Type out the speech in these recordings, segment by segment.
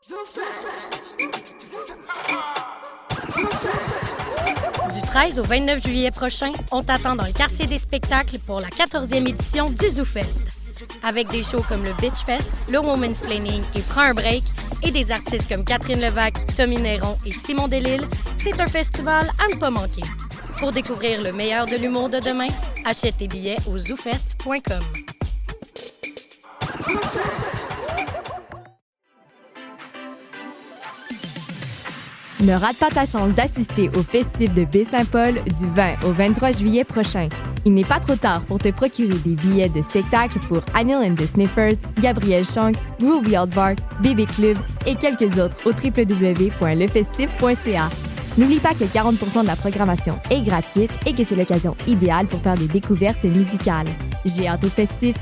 Du 13 au 29 juillet prochain, on t'attend dans le quartier des spectacles pour la 14e édition du ZooFest. Avec des shows comme le Bitch Fest, le Woman's Planning et Prends un break, et des artistes comme Catherine Levac, Tommy Néron et Simon Delille, c'est un festival à ne pas manquer. Pour découvrir le meilleur de l'humour de demain, achète tes billets au zoofest.com. Ne rate pas ta chance d'assister au Festif de Baie-Saint-Paul du 20 au 23 juillet prochain. Il n'est pas trop tard pour te procurer des billets de spectacle pour Anil and the Sniffers, Gabriel Chang, Groovy Aardvark, Bébé Club et quelques autres au www.lefestif.ca. N'oublie pas que 40% de la programmation est gratuite et que c'est l'occasion idéale pour faire des découvertes musicales. J'ai hâte au Festif!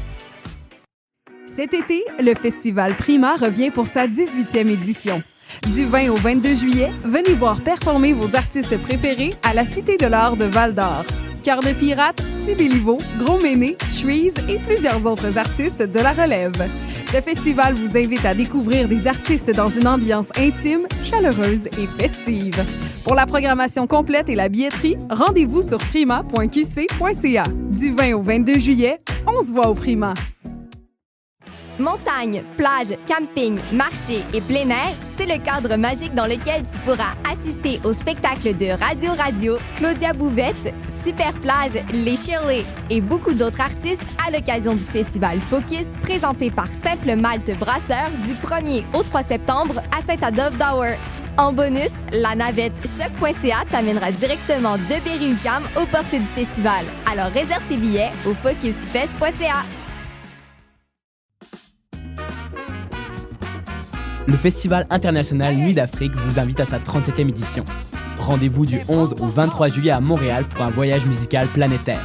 Cet été, le Festival Prima revient pour sa 18e édition. Du 20 au 22 juillet, venez voir performer vos artistes préférés à la Cité de l'Art de Val-d'Or. Cœur de Pirate, Tibéliveau, Gros Méné, Shreeze et plusieurs autres artistes de la relève. Ce festival vous invite à découvrir des artistes dans une ambiance intime, chaleureuse et festive. Pour la programmation complète et la billetterie, rendez-vous sur prima.qc.ca. Du 20 au 22 juillet, on se voit au Prima. Montagne, plage, camping, marché et plein air, c'est le cadre magique dans lequel tu pourras assister au spectacle de Radio, Claudia Bouvette, Super Plage, Les Shirley et beaucoup d'autres artistes à l'occasion du festival Focus présenté par Simple Malte Brasseur du 1er au 3 septembre à Saint-Adolphe-d'Auer. En bonus, la navette choc.ca t'amènera directement de Berry-UQAM aux portes du festival. Alors réserve tes billets au focusfest.ca. Le Festival international Nuit d'Afrique vous invite à sa 37e édition. Rendez-vous du 11 au 23 juillet à Montréal pour un voyage musical planétaire.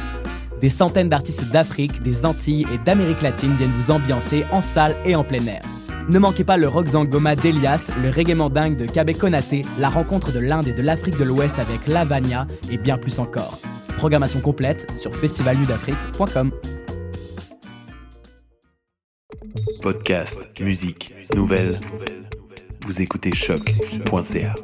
Des centaines d'artistes d'Afrique, des Antilles et d'Amérique latine viennent vous ambiancer en salle et en plein air. Ne manquez pas le rock zangoma d'Elias, le reggae mandingue de Kabé Konaté, la rencontre de l'Inde et de l'Afrique de l'Ouest avec Lavania et bien plus encore. Programmation complète sur festivalnuitdafrique.com. Podcast, musique, nouvelles. Vous écoutez choc.ca.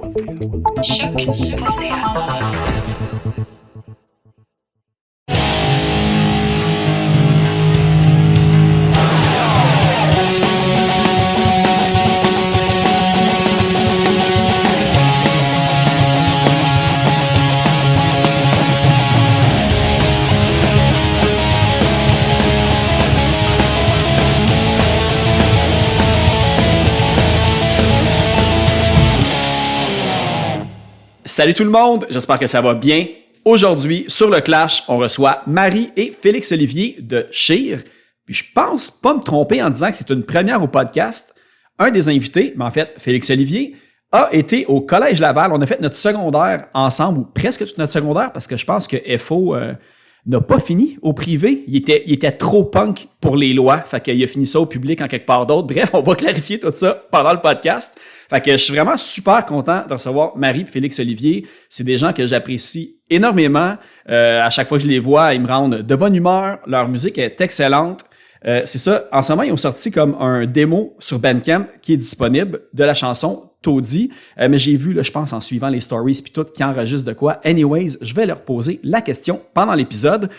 Salut tout le monde, j'espère que ça va bien. Aujourd'hui, sur le Clash, on reçoit Marie et Félix Olivier de Sheer. Puis je pense pas me tromper en disant que c'est une première au podcast. Un des invités, mais en fait Félix Olivier, a été au Collège Laval. On a fait notre secondaire ensemble, ou presque toute notre secondaire, parce que je pense que FO n'a pas fini au privé. Il était trop punk pour les lois, fait qu'il a fini ça au public en quelque part d'autre. Bref, on va clarifier tout ça pendant le podcast. Fait que je suis vraiment super content de recevoir Marie et Félix Olivier. C'est des gens que j'apprécie énormément. À chaque fois que je les vois, ils me rendent de bonne humeur. Leur musique est excellente. C'est ça. En ce moment, ils ont sorti comme un démo sur Bandcamp qui est disponible de la chanson Taudis. Mais j'ai vu, là, je pense, en suivant les stories puis tout, qui enregistrent de quoi. Anyways, je vais leur poser la question pendant l'épisode.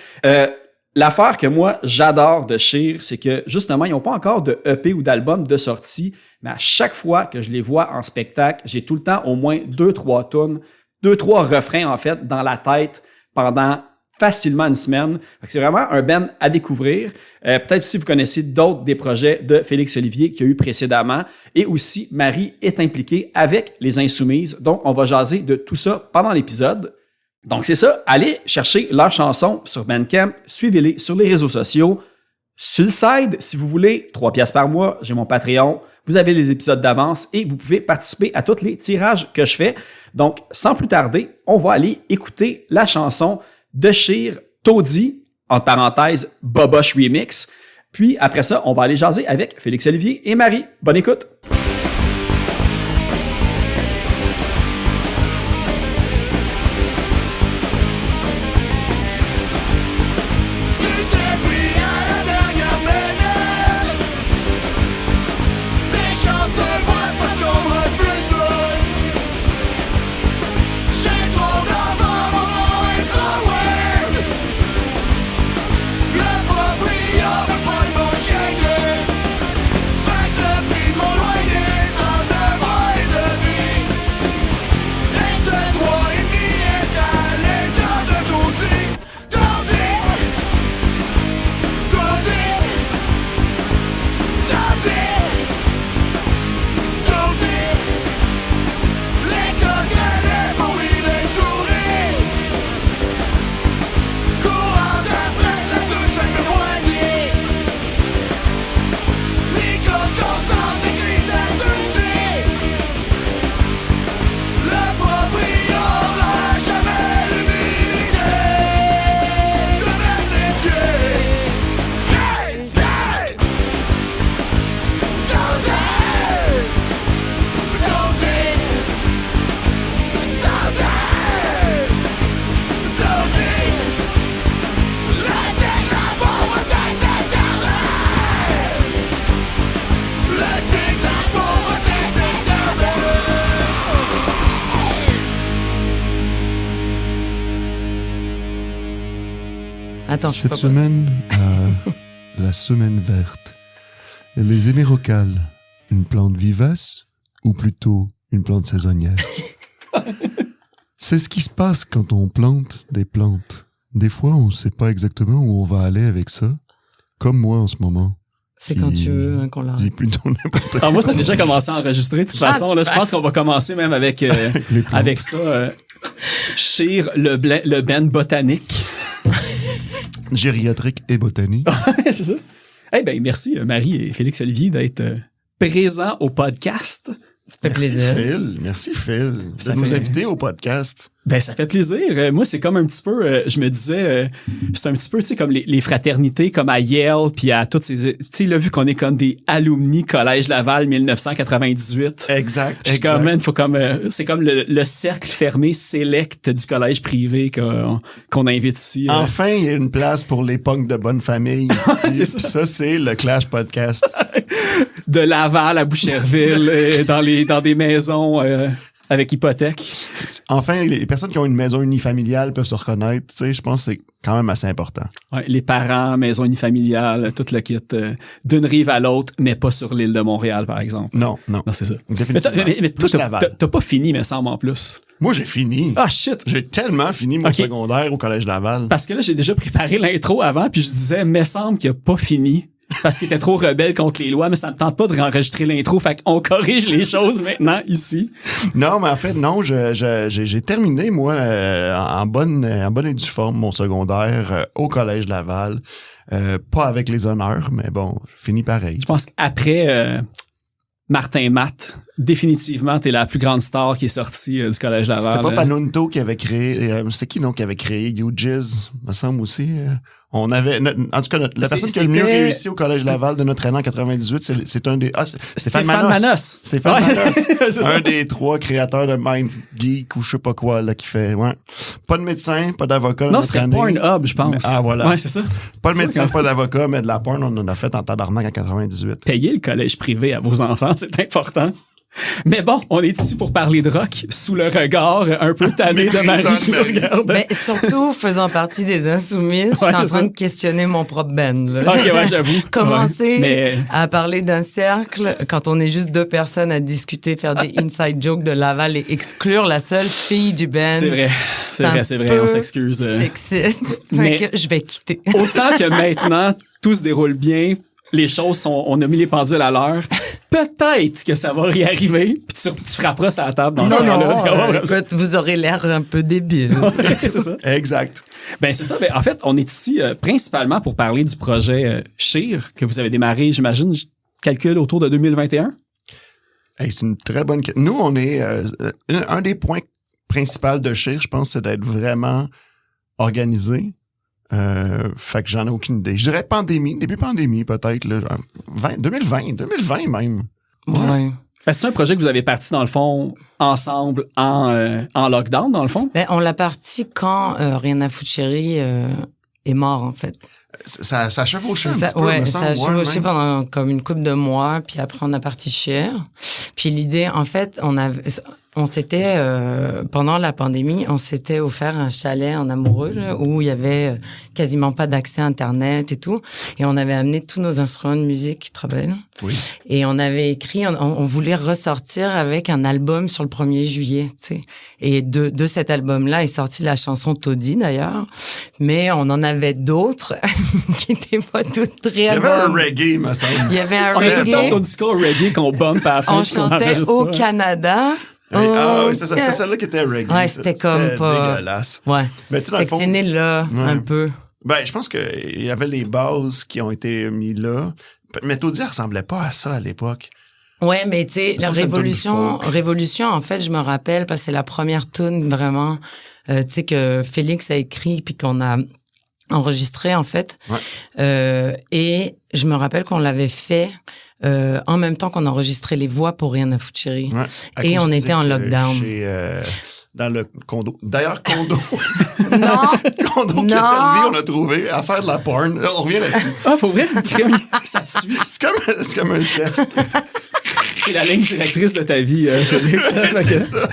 L'affaire que moi, j'adore de Sheer, c'est que, justement, ils n'ont pas encore de EP ou d'album de sortie, mais à chaque fois que je les vois en spectacle, j'ai tout le temps au moins 2-3 tunes, 2-3 refrains, en fait, dans la tête pendant facilement une semaine. C'est vraiment un band à découvrir. Peut-être si vous connaissez d'autres des projets de Félix Olivier qu'il y a eu précédemment. Et aussi, Marie est impliquée avec les Insoumises. Donc, on va jaser de tout ça pendant l'épisode. Donc, c'est ça. Allez chercher leurs chansons sur Bandcamp. Suivez-les sur les réseaux sociaux. Sur le side, si vous voulez, 3 piastres par mois. J'ai mon Patreon. Vous avez les épisodes d'avance et vous pouvez participer à tous les tirages que je fais. Donc, sans plus tarder, on va aller écouter la chanson de Sheer, Taudis, entre parenthèses, Boboche Remix. Puis, après ça, on va aller jaser avec Félix Olivier et Marie. Bonne écoute! Des chanceux bois parce qu'on Attends, je sais pas. Cette semaine, la semaine verte. Les hémérocalles, une plante vivace ou plutôt une plante saisonnière? C'est ce qui se passe quand on plante des plantes. Des fois, on ne sait pas exactement où on va aller avec ça. Comme moi en ce moment. C'est quand tu veux hein, qu'on l'arrête. Dis plutôt n'importe quoi. Alors moi, ça a déjà commencé à enregistrer. De toute façon, là, je pense qu'on va commencer même avec ça. Sheer, le band botanique. Gériatrique et botanique. C'est ça. Eh bien, merci Marie et Félix Olivier d'être présents au podcast. Ça fait plaisir. Merci Phil de nous inviter au podcast. Ben, ça fait plaisir. Moi, c'est comme un petit peu, je me disais, c'est un petit peu, tu sais, comme les fraternités, comme à Yale, puis à toutes ces, tu sais, là, vu qu'on est comme des alumni Collège Laval 1998. Exact. Je suis comme, man, faut comme, c'est comme le cercle fermé select du collège privé qu'on invite ici. Enfin, il y a une place pour les punks de bonne famille. C'est ça. Ça, c'est le Clash Podcast. De Laval à Boucherville, dans des maisons, avec hypothèque. Enfin, les personnes qui ont une maison unifamiliale peuvent se reconnaître. Tu sais, je pense que c'est quand même assez important. Ouais, les parents, maison unifamiliale, tout le kit, d'une rive à l'autre, mais pas sur l'île de Montréal, par exemple. Non, c'est ça. Définitivement. Mais toi, t'as pas fini, me semble, en plus. Moi, j'ai fini. Ah, shit! J'ai tellement fini mon secondaire au Collège Laval. Parce que là, j'ai déjà préparé l'intro avant, puis je disais, me semble qu'il a pas fini. Parce qu'il était trop rebelle contre les lois, mais ça me tente pas de réenregistrer l'intro, fait qu'on corrige les choses maintenant ici. Non, mais en fait, non, j'ai terminé, moi, en bonne et due forme, mon secondaire au Collège Laval. Pas avec les honneurs, mais bon, fini pareil. Je pense qu'après Martin Matt, définitivement, t'es la plus grande star qui est sortie du Collège Laval. C'était pas Panunto qui avait créé... c'est qui, non, qui avait créé YouJizz, me semble aussi. On avait... en tout cas, la personne qui a le mieux réussi au Collège Laval de notre année en 98, c'est un des... Stéphane Manos. Stéphane Manos. Un des 3 créateurs de Mind Geek ou je sais pas quoi, là, qui fait... Ouais. Pas de médecin, pas d'avocat. Non, c'était Pornhub, je pense. Mais, voilà. Ouais, c'est ça. Pas de médecin, pas d'avocat, mais de la porn, on en a fait en tabarnak en 98. Payez le collège privé à vos enfants, c'est important. Mais bon, on est ici pour parler de rock sous le regard un peu tanné de Marie qui nous regarde. Mais surtout, faisant partie des Insoumises, je suis en train de questionner mon propre band. Là. Ok, ouais, j'avoue. Commencer à parler d'un cercle quand on est juste 2 personnes à discuter, faire des inside jokes de Laval et exclure la seule fille du band. C'est vrai, on s'excuse. Sexiste. Mais que je vais quitter. Autant que maintenant, tout se déroule bien, les choses on a mis les pendules à l'heure. Peut-être que ça va y arriver, puis tu frapperas sur la table dans ce temps-là. Écoute, vous aurez l'air un peu débile. C'est ça. Exact. Ben c'est ça. Ben, en fait, on est ici principalement pour parler du projet Sheer que vous avez démarré, j'imagine, je calcule autour de 2021. Hey, c'est une très bonne question. Nous, on est... un des points principaux de Sheer, je pense, c'est d'être vraiment organisé. Fait que j'en ai aucune idée. Je dirais début pandémie peut-être, là, 2020 même. Ouais. C'est un projet que vous avez parti dans le fond ensemble en lockdown dans le fond? Ben, on l'a parti quand Rien à foutre chérie est mort en fait. Ça a chevauché un petit peu, ouais, me ça a chevauché pendant comme une couple de mois, puis après on a parti Sheer. Puis l'idée, en fait, on s'était pendant la pandémie, on s'était offert un chalet en amoureux là, où il y avait quasiment pas d'accès à Internet et tout, et on avait amené tous nos instruments de musique qui travaillent. Oui. Et on avait écrit, on voulait ressortir avec un album sur le 1er juillet, tu sais. Et de cet album-là est sortie la chanson Taudis d'ailleurs, mais on en avait d'autres qui étaient pas toutes très bonnes. Il y avait un reggae, me semble. Il y avait un reggae. On était dans ton discours reggae qu'on bump à la fin. On chantait au Canada. Ah oui, c'est celle-là qui était reggae. Ouais, c'était comme pas... dégueulasse. Ouais. Mais tu sais, dans le fond, c'est né là, un peu. Ben, je pense qu'il y avait les bases qui ont été mis là. Mais Taudis ressemblait pas à ça à l'époque. Ouais, mais tu sais, la Révolution, en fait, je me rappelle, parce que c'est la première tune vraiment, tu sais, que Félix a écrit puis qu'on a enregistré, en fait. Ouais. Et je me rappelle qu'on l'avait fait en même temps qu'on enregistrait les voix pour Rien à foutre chérie. Ouais, et on était en lockdown. Dans le condo. D'ailleurs, condo. Non. Condo qui a servi, on a trouvé à faire de la porn. On revient là-dessus. Ah, faut vrai? Ça te suit. C'est comme un cercle. C'est la ligne directrice de ta vie, Félix. C'est ça.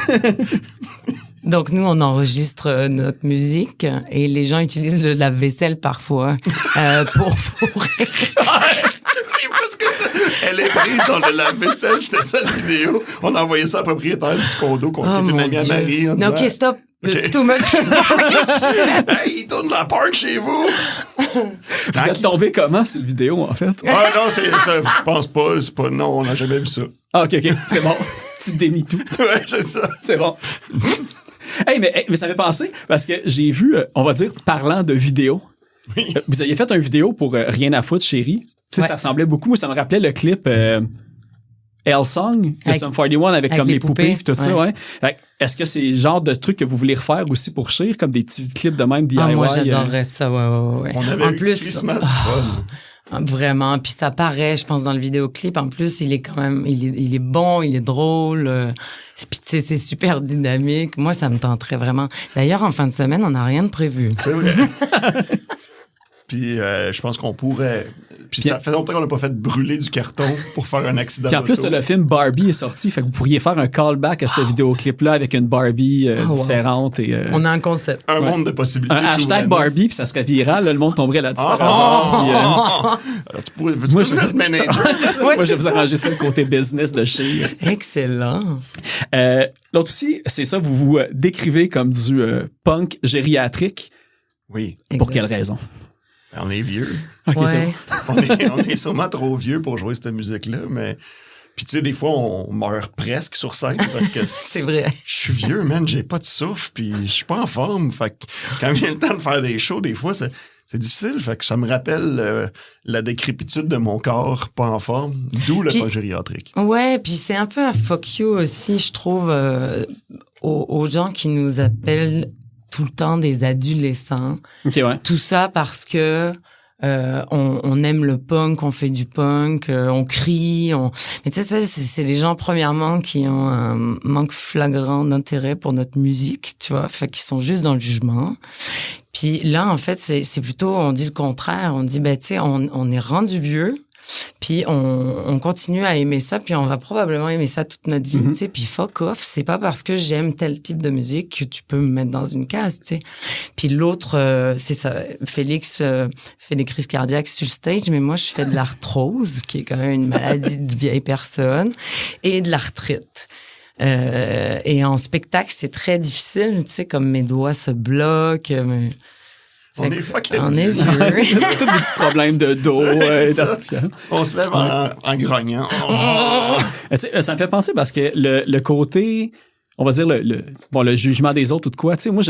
Donc, nous, on enregistre notre musique et les gens utilisent le lave-vaisselle parfois pour fourrer. Elle est prise dans le lave-vaisselle, c'était ça la vidéo. On a envoyé ça à propriétaire du condo, qui est une amie à Marie. Non, OK, stop. Okay. Too much. Hey, il tourne de la porn chez vous! Vous êtes tombé comment, cette vidéo, en fait? Ah non, je pense pas. Non, on n'a jamais vu ça. Ah, OK, c'est bon. Tu dénies tout. Ouais, c'est ça. C'est bon. Hey, mais ça fait penser, parce que j'ai vu, on va dire, parlant de vidéo, oui. Vous aviez fait une vidéo pour Rien à foutre, chérie. Tu sais, ça ressemblait beaucoup. Moi, ça me rappelait le clip L-Song de Sum 41 avec comme les poupées et tout ça. Ouais. Fait, est-ce que c'est le genre de truc que vous voulez refaire aussi pour Cher, comme des petits clips de même DIY? Moi, j'adorerais ça, ouais. On avait en plus, Christmas fun. Vraiment, puis ça paraît, je pense, dans le vidéoclip. En plus, il est quand même, il est bon, il est drôle. Puis tu sais, c'est super dynamique. Moi, ça me tenterait vraiment. D'ailleurs, en fin de semaine, on n'a rien de prévu. C'est vrai. Puis je pense qu'on pourrait... Puis ça fait longtemps qu'on n'a pas fait brûler du carton pour faire un accident Puis en plus, le film Barbie est sorti, fait que vous pourriez faire un callback à ce vidéoclip-là avec une Barbie différente. Et, on a un concept. Un monde de possibilités. Un hashtag Barbie, puis ça serait viral, là, le monde tomberait là-dessus par hasard. Tu pourrais être manager. Moi, je vais vous arranger ça le côté business de Cher. Excellent. L'autre aussi, c'est ça, vous vous décrivez comme du punk gériatrique. Oui. Pour quelle raison? On est vieux. Okay, ouais. On est sûrement trop vieux pour jouer cette musique-là, mais... Puis tu sais, des fois, on meurt presque sur scène parce que... C'est vrai. Je suis vieux, man, j'ai pas de souffle, puis je suis pas en forme. Fait que quand vient le temps de faire des shows, des fois, c'est difficile. Fait que ça me rappelle la décrépitude de mon corps pas en forme, d'où le punk gériatrique. Ouais, puis c'est un peu un fuck you aussi, je trouve, aux gens qui nous appellent tout le temps des adolescents. Okay, ouais. Tout ça parce que on aime le punk, on fait du punk, on crie, mais tu sais, c'est les gens premièrement qui ont un manque flagrant d'intérêt pour notre musique, tu vois, fait qu'ils sont juste dans le jugement. Puis là, en fait, c'est plutôt, on dit le contraire, on dit, ben tu sais, on est rendu vieux. Puis on continue à aimer ça, puis on va probablement aimer ça toute notre vie, tu sais. Puis fuck off, c'est pas parce que j'aime tel type de musique que tu peux me mettre dans une case, tu sais. Puis l'autre, c'est ça, Félix fait des crises cardiaques sur le stage, mais moi je fais de l'arthrose, qui est quand même une maladie de vieille personne, et de l'arthrite. Et en spectacle, c'est très difficile, tu sais, comme mes doigts se bloquent. On est fucking on est vieux. Tous des petits problèmes de dos. On se lève en grognant. Ça me fait penser parce que le côté, on va dire, le jugement des autres ou de quoi, tu sais, moi,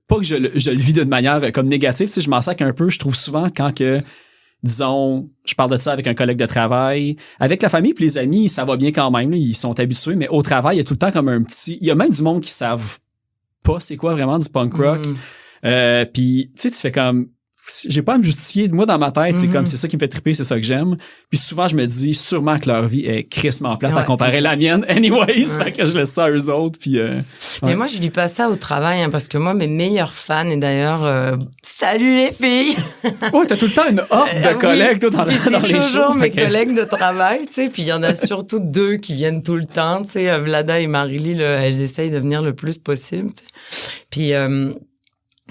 pas que je le vis d'une manière comme négative, tu sais, je m'en sac un peu, je trouve souvent quand que, disons, je parle de ça avec un collègue de travail, avec la famille puis les amis, ça va bien quand même, là, ils sont habitués, mais au travail, il y a tout le temps comme un petit, il y a même du monde qui savent pas c'est quoi vraiment du punk rock. Puis tu sais, tu fais comme, j'ai pas à me justifier, moi dans ma tête, c'est comme, c'est ça qui me fait triper, c'est ça que j'aime. Puis souvent je me dis sûrement que leur vie est crissement plate à comparer la mienne anyways, fait que je laisse ça à eux autres. Puis mais moi je vis pas ça au travail, hein, parce que moi mes meilleurs fans, et d'ailleurs salut les filles. Ouais, t'as tout le temps une horde de collègues toi, dans les shows. C'est toujours mes collègues de travail, tu sais. Puis il y en a surtout 2 qui viennent tout le temps, tu sais, Vlada et Marie-Lie, elles essayent de venir le plus possible, tu sais. Puis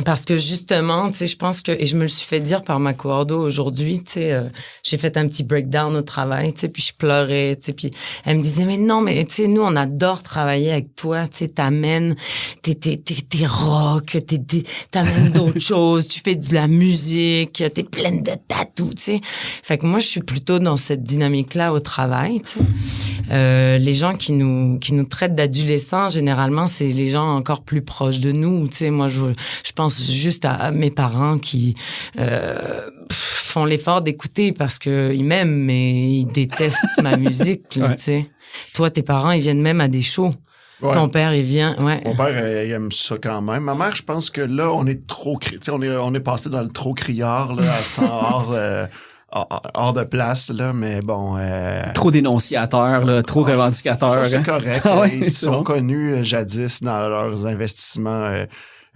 parce que justement, tu sais, je pense que, et je me le suis fait dire par ma coordo aujourd'hui, tu sais, j'ai fait un petit breakdown au travail, tu sais, puis je pleurais, tu sais, puis elle me disait, mais non, mais tu sais, nous, on adore travailler avec toi, tu sais, t'amènes, t'es rock, t'amènes d'autres choses, tu fais de la musique, t'es pleine de tatous, tu sais. Fait que moi, je suis plutôt dans cette dynamique-là au travail, tu sais. Les gens qui nous traitent d'adolescents, généralement, c'est les gens encore plus proches de nous, tu sais. Moi, je pense juste à mes parents qui font l'effort d'écouter parce que ils m'aiment, mais ils détestent ma musique, tu sais. Toi, tes parents, ils viennent même à des shows. Ouais. Ton père, il vient, ouais. Mon père, il aime ça quand même. Ma mère, je pense que là, on est trop on est passé dans le trop criard, là, à 100 hors de place, là, mais bon... trop dénonciateurs, là, trop revendicateurs. C'est correct. Ils sont connus jadis dans leurs investissements...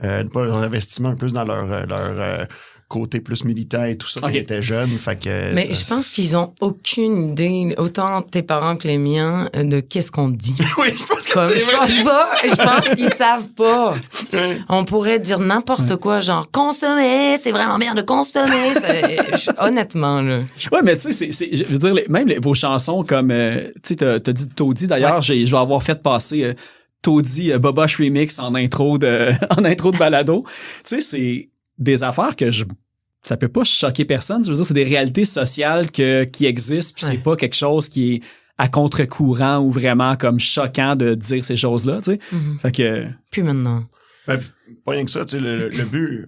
pas leurs investissements, un peu dans leur côté plus militant et tout ça quand ils étaient jeunes. Fait que mais je pense qu'ils ont aucune idée, autant tes parents que les miens, de qu'est-ce qu'on dit. Oui, je pense que je pense qu'ils savent pas. On pourrait dire n'importe quoi, genre consommer, c'est vraiment bien de consommer. Honnêtement, là. Ouais, mais tu sais, je veux dire, même vos chansons comme, tu sais, t'as dit Toadie, d'ailleurs, je vais avoir fait passer Toadie Boboche Remix en intro de balado. Tu sais, c'est des affaires que ça peut pas choquer personne. Je veux dire, c'est des réalités sociales qui existent, puis c'est pas quelque chose qui est à contre-courant ou vraiment comme choquant de dire ces choses-là, tu sais. Fait que... Puis maintenant. Ben, pas rien que ça, tu sais, le but...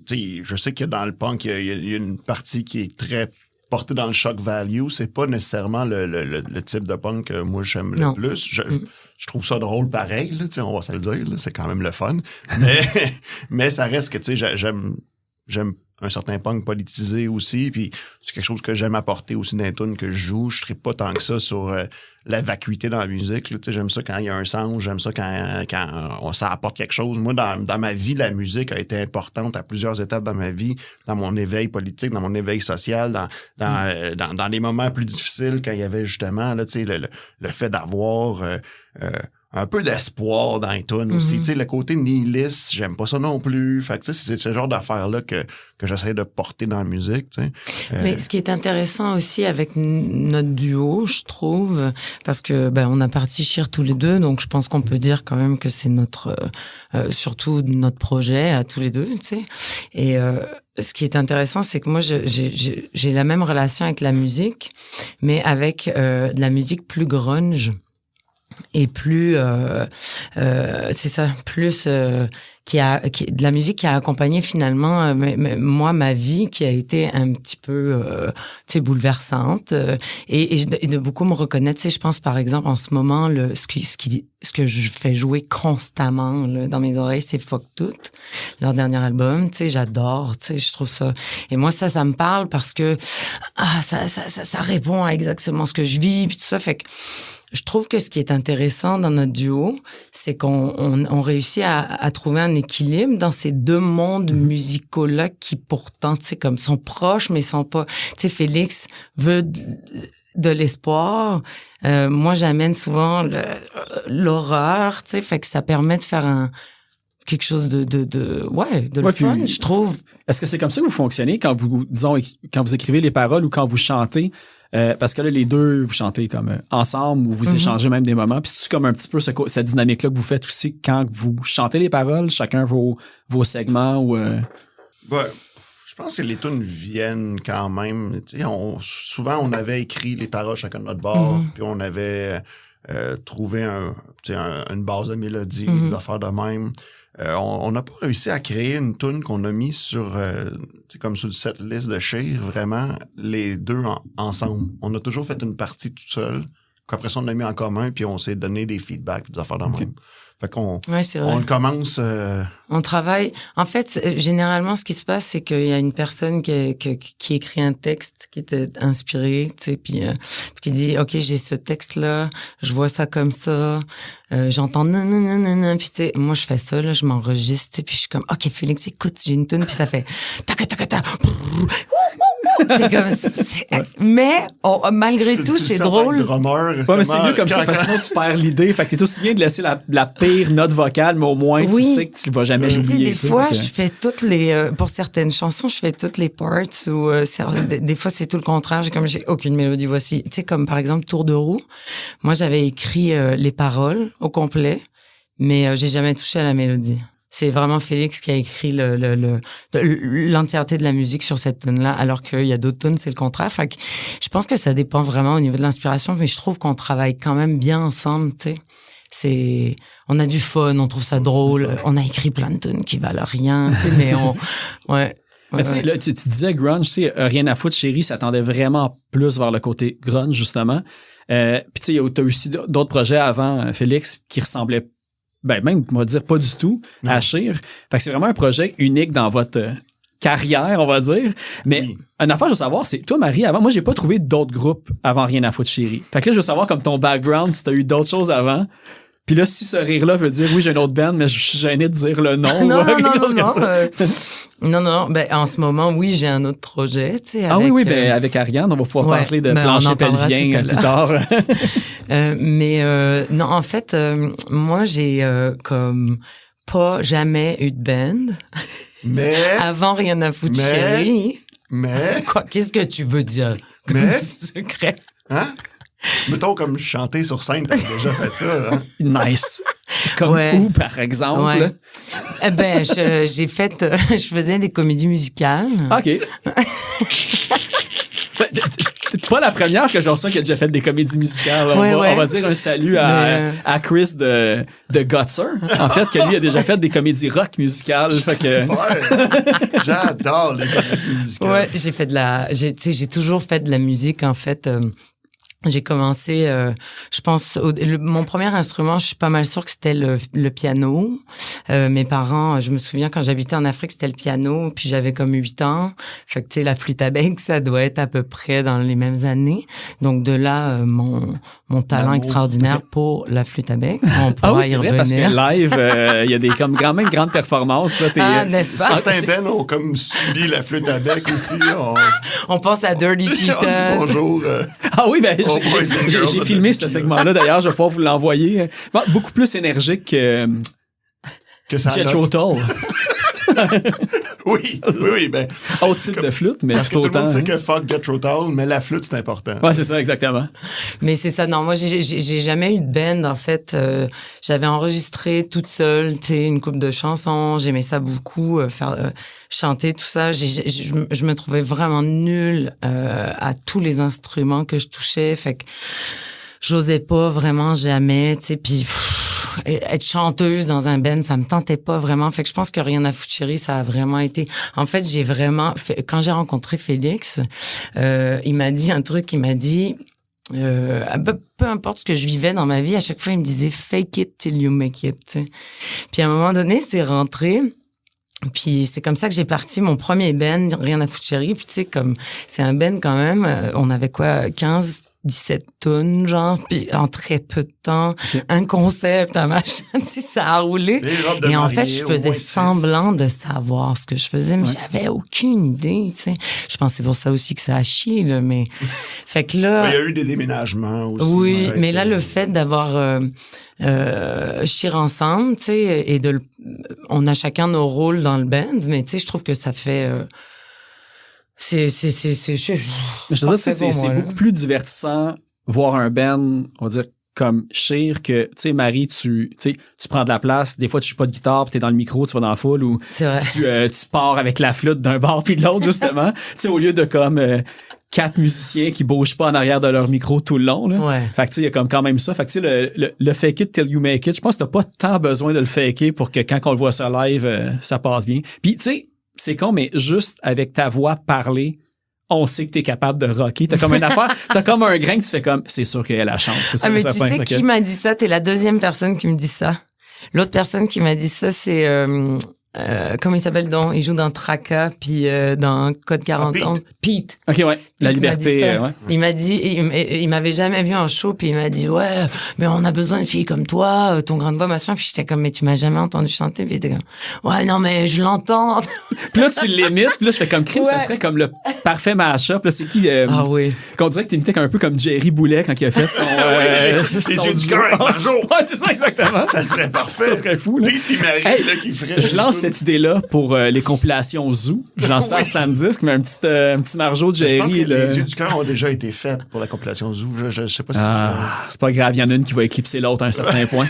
Tu sais, je sais que dans le punk, il y a une partie qui est très portée dans le shock value. C'est pas nécessairement le type de punk que moi j'aime le plus. Je trouve ça drôle pareil, là, tu sais, on va se le dire, là, c'est quand même le fun. Mais ça reste que, tu sais, j'aime un certain punk politisé aussi, puis c'est quelque chose que j'aime apporter aussi dans les tunes que je joue. Je ne tripe pas tant que ça sur la vacuité dans la musique. Là. J'aime ça quand il y a un sens, j'aime ça quand ça apporte quelque chose. Moi, dans ma vie, la musique a été importante à plusieurs étapes dans ma vie, dans mon éveil politique, dans mon éveil social, dans les moments plus difficiles, quand il y avait justement là, le fait d'avoir... un peu d'espoir dans les tunes aussi. Tu sais, le côté nihiliste, j'aime pas ça non plus. Fait que, tu sais, c'est ce genre d'affaires-là que j'essaie de porter dans la musique, tu sais. Mais ce qui est intéressant aussi avec notre duo, je trouve, parce que, on a parti Sheer tous les deux, donc je pense qu'on peut dire quand même que c'est surtout notre projet à tous les deux, tu sais. Et, ce qui est intéressant, c'est que moi, j'ai la même relation avec la musique, mais avec de la musique plus grunge. Et plus c'est ça, plus de la musique qui a accompagné finalement moi ma vie, qui a été un petit peu tu sais, bouleversante, et de beaucoup me reconnaître. Tu sais, je pense par exemple en ce moment ce que je fais jouer constamment là, dans mes oreilles, c'est Fuck Tout, leur dernier album. Tu sais, j'adore, tu sais, je trouve ça, et moi ça me parle parce que ça répond à exactement ce que je vis, puis tout ça. Fait que je trouve que ce qui est intéressant dans notre duo, c'est qu'on réussit à trouver un équilibre dans ces deux mondes musicaux-là qui pourtant, tu sais, comme sont proches, mais sont pas... Tu sais, Félix veut de l'espoir. Moi, j'amène souvent l'horreur, tu sais, fait que ça permet de faire quelque chose de le fun, je trouve. Est-ce que c'est comme ça que vous fonctionnez quand vous écrivez les paroles ou quand vous chantez? Parce que là, les deux, vous chantez comme ensemble ou vous échangez même des moments. Puis c'est comme un petit peu cette dynamique-là que vous faites aussi quand vous chantez les paroles, chacun vos segments ou... Je pense que les tunes viennent quand même. Tu sais, souvent, on avait écrit les paroles chacun de notre bord, puis on avait trouvé une base de mélodie, des affaires de même. On n'a pas réussi à créer une tune qu'on a mis sur comme sur cette liste de Sheer, vraiment les deux ensemble. On a toujours fait une partie toute seule, qu'après ça on l'a mis en commun, puis on s'est donné des feedbacks, des affaires de même. Fait qu'on on commence... On travaille... En fait, généralement, ce qui se passe, c'est qu'il y a une personne qui écrit un texte qui était inspiré, tu sais, puis qui dit, OK, j'ai ce texte-là, je vois ça comme ça, j'entends nanana, puis tu sais, moi, je fais ça, là, je m'enregistre, tu sais, puis je suis comme, OK, Félix, écoute, j'ai une tune, puis ça fait tac, c'est comme mais malgré tout, c'est drôle. Ouais, mais c'est mieux comme ça, parce que sinon tu perds l'idée. Fait que t'es aussi bien de laisser la pire note vocale, mais au moins tu sais que tu vas jamais l'oublier. Des fois, je fais toutes les... pour certaines chansons, je fais toutes les parts ou des fois, c'est tout le contraire. J'ai aucune mélodie. Voici, tu sais, comme par exemple Tour de roue. Moi, j'avais écrit les paroles au complet, mais j'ai jamais touché à la mélodie. C'est vraiment Félix qui a écrit l'entièreté de la musique sur cette tune-là, alors qu'il y a d'autres tunes, c'est le contraire. Fait que je pense que ça dépend vraiment au niveau de l'inspiration, mais je trouve qu'on travaille quand même bien ensemble, tu sais. On a du fun, on trouve ça drôle. On a écrit plein de tunes qui valent rien, tu sais, mais Mais tu sais, là, tu disais grunge, tu sais, Rien à foutre, chérie, ça tendait vraiment plus vers le côté grunge, justement. Puis tu sais, t'as aussi d'autres projets avant, Félix, qui ressemblaient même, on va dire, pas du tout à Sheer. Fait que c'est vraiment un projet unique dans votre carrière, on va dire. Mais une affaire, je veux savoir, c'est toi, Marie, avant, moi, j'ai pas trouvé d'autres groupes avant Rien à foutre, chérie. Fait que là, je veux savoir, comme ton background, si t'as eu d'autres choses avant. Puis là, si ce rire-là veut dire, oui, j'ai une autre band, mais je suis gêné de dire le nom. Non, non. non. Ben, en ce moment, oui, j'ai un autre projet, tu sais. Avec Ariane, on va pouvoir parler de plancher pelvien plus tard. Non, en fait, moi, j'ai comme pas jamais eu de band. Mais... Avant Rien à foutre chérie. Mais... Quoi, qu'est-ce que tu veux dire? Mais... Secret. Hein? Mettons comme chanter sur scène, t'as déjà fait ça, hein? Nice. Comme où, par exemple? Ouais. Ben, j'ai fait... je faisais des comédies musicales. OK. C'est pas la première que j'en sens qui a déjà fait des comédies musicales. On va dire un salut à Chris de Gutser. En fait, que lui a déjà fait des comédies rock musicales. Fait que... J'adore les comédies musicales. Ouais, j'ai toujours fait de la musique, en fait. J'ai commencé, je pense, mon premier instrument, je suis pas mal sûre que c'était le piano. Mes parents, je me souviens quand j'habitais en Afrique, c'était le piano, puis j'avais comme 8 ans. Fait que, tu sais, la flûte à bec, ça doit être à peu près dans les mêmes années. Donc, de là, mon talent extraordinaire pour la flûte à bec. On pourra y revenir. Parce que live, il y a des comme quand même grandes performances. Là, n'est-ce pas? Certains bands ont comme subi la flûte à bec aussi. On pense à Dirty Cheetahs. On dit bonjour. Ah oui, ben, j'ai filmé ce segment-là, d'ailleurs. Je vais pouvoir vous l'envoyer. Beaucoup plus énergique que Jethro Tull. Oui. Ben, autre type de flûte, mais parce tout que autant. Tout le monde sait que fuck Jethro Tull, mais la flûte, c'est important. Ouais, c'est ça, exactement. Mais c'est ça. Non, moi, j'ai jamais eu de band, en fait. J'avais enregistré toute seule, tu sais, une couple de chansons. J'aimais ça beaucoup, chanter, tout ça. Je me trouvais vraiment nulle à tous les instruments que je touchais. Fait que j'osais pas vraiment jamais, tu sais, puis être chanteuse dans un band, ça me tentait pas vraiment. Fait que je pense que Rien à foutre chérie, ça a vraiment été... En fait, quand j'ai rencontré Félix, il m'a dit un truc, il m'a dit... peu importe ce que je vivais dans ma vie, à chaque fois, il me disait « fake it till you make it », tu sais. Puis à un moment donné, c'est rentré... Puis c'est comme ça que j'ai parti mon premier band, Rien à foutre chérie. Puis tu sais, comme c'est un band quand même, on avait quoi, 17 tonnes, genre, puis en très peu de temps, un concept, un machin, tu sais, ça a roulé. Et en fait, je faisais semblant de savoir ce que je faisais, mais j'avais aucune idée, tu sais. Je pense que c'est pour ça aussi que ça a chié, là, mais... Fait que là... Il y a eu des déménagements aussi. Oui, mais là, le fait d'avoir... chier ensemble, tu sais, et on a chacun nos rôles dans le band, mais tu sais, je trouve que ça fait... Mais je te dis, c'est beaucoup plus divertissant voir un band, on va dire, comme Chir, que, tu sais, Marie, tu prends de la place, des fois tu joues pas de guitare, puis t'es dans le micro, tu vas dans la foule, ou tu pars avec la flûte d'un bord puis de l'autre, justement. Tu sais, au lieu de comme 4 musiciens qui bougent pas en arrière de leur micro tout le long, là. Ouais. Fait que, tu sais, il y a comme quand même ça. Fait que, tu sais, le fake it till you make it, je pense que t'as pas tant besoin de le faker pour que quand on le voit sur live, ça passe bien. Puis, tu sais, c'est con, mais juste avec ta voix parlée, on sait que t'es capable de rocker. T'as comme une affaire, t'as comme un grain que tu fais comme, c'est sûr qu'elle la chante. C'est ça, mais tu sais qui m'a dit ça? T'es la deuxième personne qui me dit ça. L'autre personne qui m'a dit ça, c'est... comment il s'appelle donc? Il joue dans Traka, puis dans Code 40 ans. Pete. OK, ouais. La liberté, ouais. Il m'a dit, il m'avait jamais vu en show, puis il m'a dit, ouais, mais on a besoin de filles comme toi, ton grande voix, machin. Puis j'étais comme, mais tu m'as jamais entendu chanter? Puis il était comme, ouais, non, mais je l'entends. Puis là, tu l'imites, puis là, je fais comme crime, ça serait comme le parfait mash-up. Là, c'est qui? Ah oui. Qu'on dirait que t'imitais un peu comme Jerry Boulet quand il a fait son... Les yeux du cœur avec Marjo. Ouais, c'est ça, exactement. Ça serait parfait. Ça serait fou, là. Puis Marie, là, qui ferait... Je lance cette idée-là pour les compilations Zoo. Je lance ça à Slam Disc, mais un petit Marjo de Jerry. Je pense que les yeux du cœur ont déjà été faits pour la compilation Zoo. Je sais pas si... c'est pas grave, il y en a une qui va éclipser l'autre à un certain point.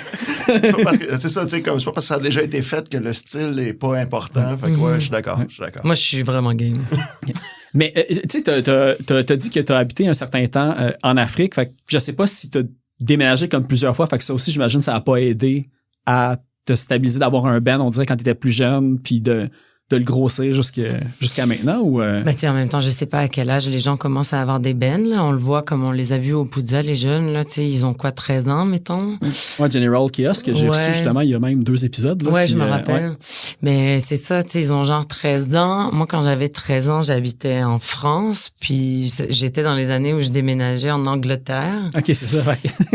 C'est pas parce que, c'est ça, tu sais, comme, c'est pas parce que ça a déjà été fait que le style est pas important. Fait que ouais, je suis d'accord. Moi, je suis vraiment game. Mais, tu sais, t'as dit que t'as habité un certain temps en Afrique. Fait que je sais pas si t'as déménagé comme plusieurs fois. Fait que ça aussi, j'imagine, ça a pas aidé à te stabiliser, d'avoir un band, on dirait, quand t'étais plus jeune, puis de le grossir jusqu'à maintenant? Ou Ben, tu sais, en même temps, je sais pas à quel âge les gens commencent à avoir des bands, là. On le voit comme on les a vus au Poudza, les jeunes, là. Tu sais, ils ont quoi, 13 ans, mettons? Ouais, General Chaos, que j'ai reçu justement, il y a même 2 épisodes. Là, ouais, je me rappelle. Ouais. Mais c'est ça, tu sais, ils ont genre 13 ans. Moi, quand j'avais 13 ans, j'habitais en France, puis j'étais dans les années où je déménageais en Angleterre. OK, c'est ça.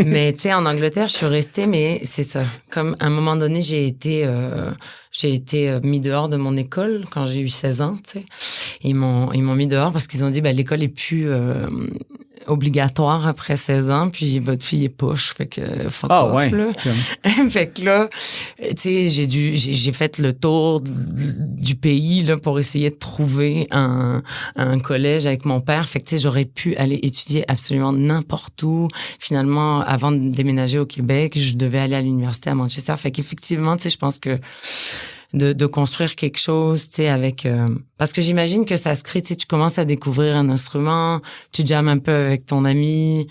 Mais, tu sais, en Angleterre, je suis restée, mais c'est ça. Comme, à un moment donné, j'ai été mis dehors de mon école quand j'ai eu 16 ans, tu sais. Ils m'ont mis dehors parce qu'ils ont dit, ben, l'école est plus obligatoire après 16 ans, puis votre fille est push, fait que fuck off, ouais. Là. Fait que là, tu sais, j'ai fait le tour du pays là pour essayer de trouver un collège avec mon père. Fait que tu sais, j'aurais pu aller étudier absolument n'importe où. Finalement, avant de déménager au Québec, je devais aller à l'université à Manchester. Fait qu'effectivement, tu sais, je pense que de construire quelque chose, tu sais, avec parce que j'imagine que ça se crée, tu sais, tu commences à découvrir un instrument, tu jammes un peu avec ton ami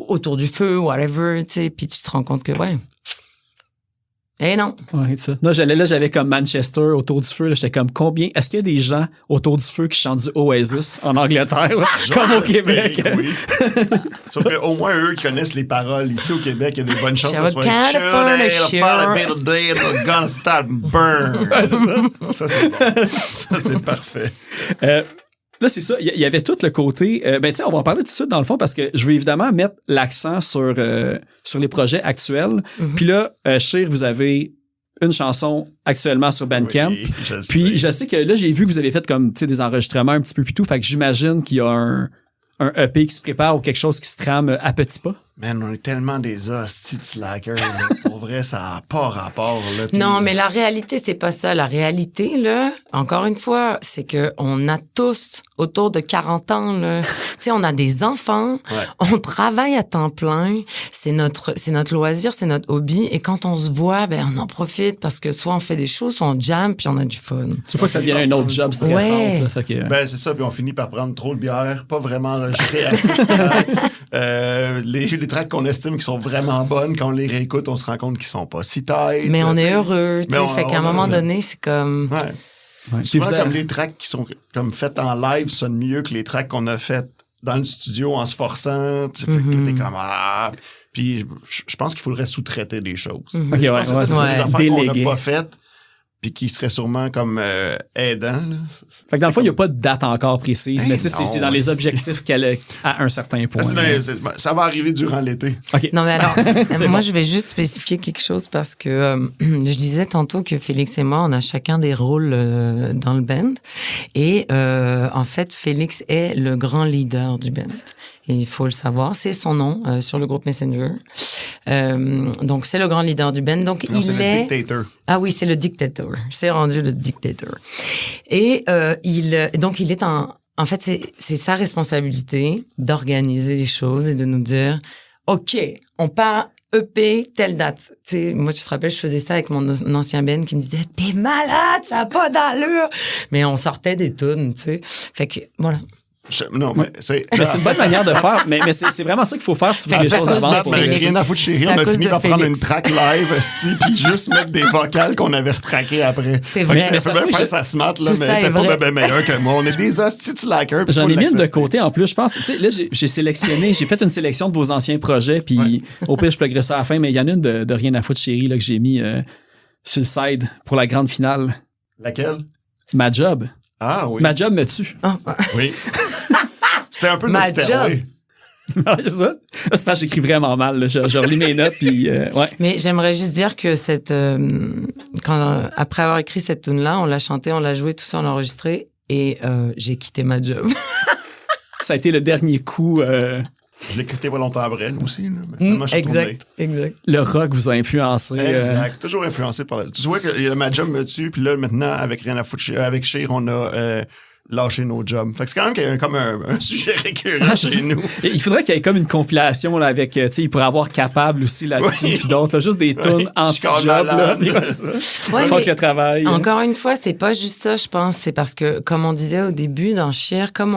autour du feu, whatever, tu sais, puis tu te rends compte que ouais. Eh non. Ouais, ça. Non, j'avais comme Manchester autour du feu, là, j'étais comme combien est-ce qu'il y a des gens autour du feu qui chantent du Oasis en Angleterre là, comme au Québec? Oui. Sauf qu'au moins eux qui connaissent les paroles. Ici au Québec, il y a des bonnes chances que ça soit gonna start burn. Ça c'est parfait. Là, c'est ça. Il y avait tout le côté... ben, tu sais, on va en parler tout de suite, dans le fond, parce que je veux évidemment mettre l'accent sur les projets actuels. Mm-hmm. Puis là, Cher, vous avez une chanson actuellement sur Bandcamp. Oui, Puis je sais que là, j'ai vu que vous avez fait comme, tu sais, des enregistrements un petit peu plus tout. Fait que j'imagine qu'il y a un EP qui se prépare ou quelque chose qui se trame à petits pas. Man, on est tellement des hosties de slackers. Pour vrai, ça n'a pas rapport. Là, non, mais la réalité, c'est pas ça. La réalité, là, encore une fois, c'est que on a tous autour de 40 ans, là. Tu sais, on a des enfants, on travaille à temps plein, c'est notre loisir, c'est notre hobby. Et quand on se voit, ben, on en profite parce que soit on fait des choses, soit on jam, puis on a du fun. Tu vois que ça devient un autre job stressant, ça. Fait que... Ben, c'est ça, puis on finit par prendre trop de bière, pas vraiment enregistrer assez les tracks qu'on estime qui sont vraiment bonnes, quand on les réécoute, on se rend compte qu'ils sont pas si tight. Mais on est heureux, tu sais. Fait qu'à un moment donné, c'est comme... Ouais. Souvent, comme les tracks qui sont comme faites en live sonnent mieux que les tracks qu'on a faites dans le studio en se forçant. Tu sais, fait que t'es comme Puis je pense qu'il faudrait sous-traiter des choses. Mm-hmm. Je pense que ça, c'est des affaires qu'on n'a déléguer. pas faites, puis qui seraient sûrement comme aidants. Là. Fait que dans le fond, il n'y a pas de date encore précise, mais tu sais, c'est dans les objectifs qu'elle a à un certain point. Ça va arriver durant l'été. Okay. Non, mais alors, moi, je vais juste spécifier quelque chose parce que je disais tantôt que Félix et moi, on a chacun des rôles dans le band. Et en fait, Félix est le grand leader du band. Et il faut le savoir, c'est son nom sur le groupe Messenger. Donc, c'est le grand leader du band. Donc, non, c'est le dictator. Ah oui, c'est le dictator. C'est rendu le dictator. Et il est en fait, c'est sa responsabilité d'organiser les choses et de nous dire, OK, on part EP, telle date. Tu sais, moi, tu te rappelles, je faisais ça avec mon ancien band qui me disait, t'es malade, ça n'a pas d'allure. Mais on sortait des tunes, tu sais. Fait que, voilà. Non, mais c'est une bonne manière de faire, mais c'est vraiment ça qu'il faut faire si tu veux que les choses avancent. Rien à foutre chérie, on a fini par prendre une track live, puis juste mettre des vocales qu'on avait retraquées après. C'est vrai. Tu peux faire ça smart, là, mais t'es pas bien meilleur que moi. On est des hosties de slackers. J'en ai mis une de côté en plus, je pense. Tu sais, là, j'ai fait une sélection de vos anciens projets, puis au pire, je pluggerai ça à la fin, mais il y en a une de Rien à foutre chérie là, que j'ai mis sur le side pour la grande finale. Laquelle? Ma job. Ah oui. Ma job me tue. Oui. C'est un peu notre stairway. Ouais, c'est ça. C'est parce que j'écris vraiment mal. Là. Je relis mes notes. Puis, ouais. Mais j'aimerais juste dire que après avoir écrit cette tune-là, on l'a chantée, on l'a jouée, tout ça, on l'a enregistré et j'ai quitté ma job. Ça a été le dernier coup. Je l'ai quitté pas longtemps après, nous aussi. Là, exact. Le rock vous a influencé. Exact. Toujours influencé par... Tu vois que ma job me tue, puis là, maintenant, avec Rien à foutre, avec Cher, on a lâcher nos jobs. Fait que c'est quand même comme un sujet récurrent chez nous. Il faudrait qu'il y ait comme une compilation là, avec, tu sais, il pourrait avoir Capable aussi là-dessus, puis d'autres, là, juste des tunes anti-job. Là, faut que le travail. Encore une fois, c'est pas juste ça, je pense. C'est parce que, comme on disait au début, dans Sheer, comme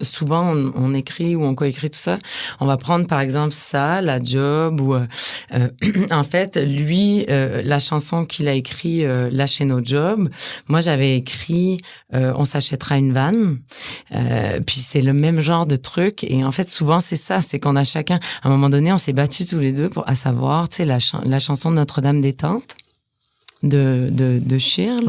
souvent on écrit ou on coécrit tout ça, on va prendre par exemple ça, la job, ou en fait, lui, la chanson qu'il a écrit, Lâcher nos jobs, moi j'avais écrit On s'achètera une vanne. Puis c'est le même genre de truc. Et en fait, souvent, c'est ça. C'est qu'on a chacun... À un moment donné, on s'est battus tous les deux à savoir, tu sais, la chanson de Notre-Dame des Tentes de Sheer.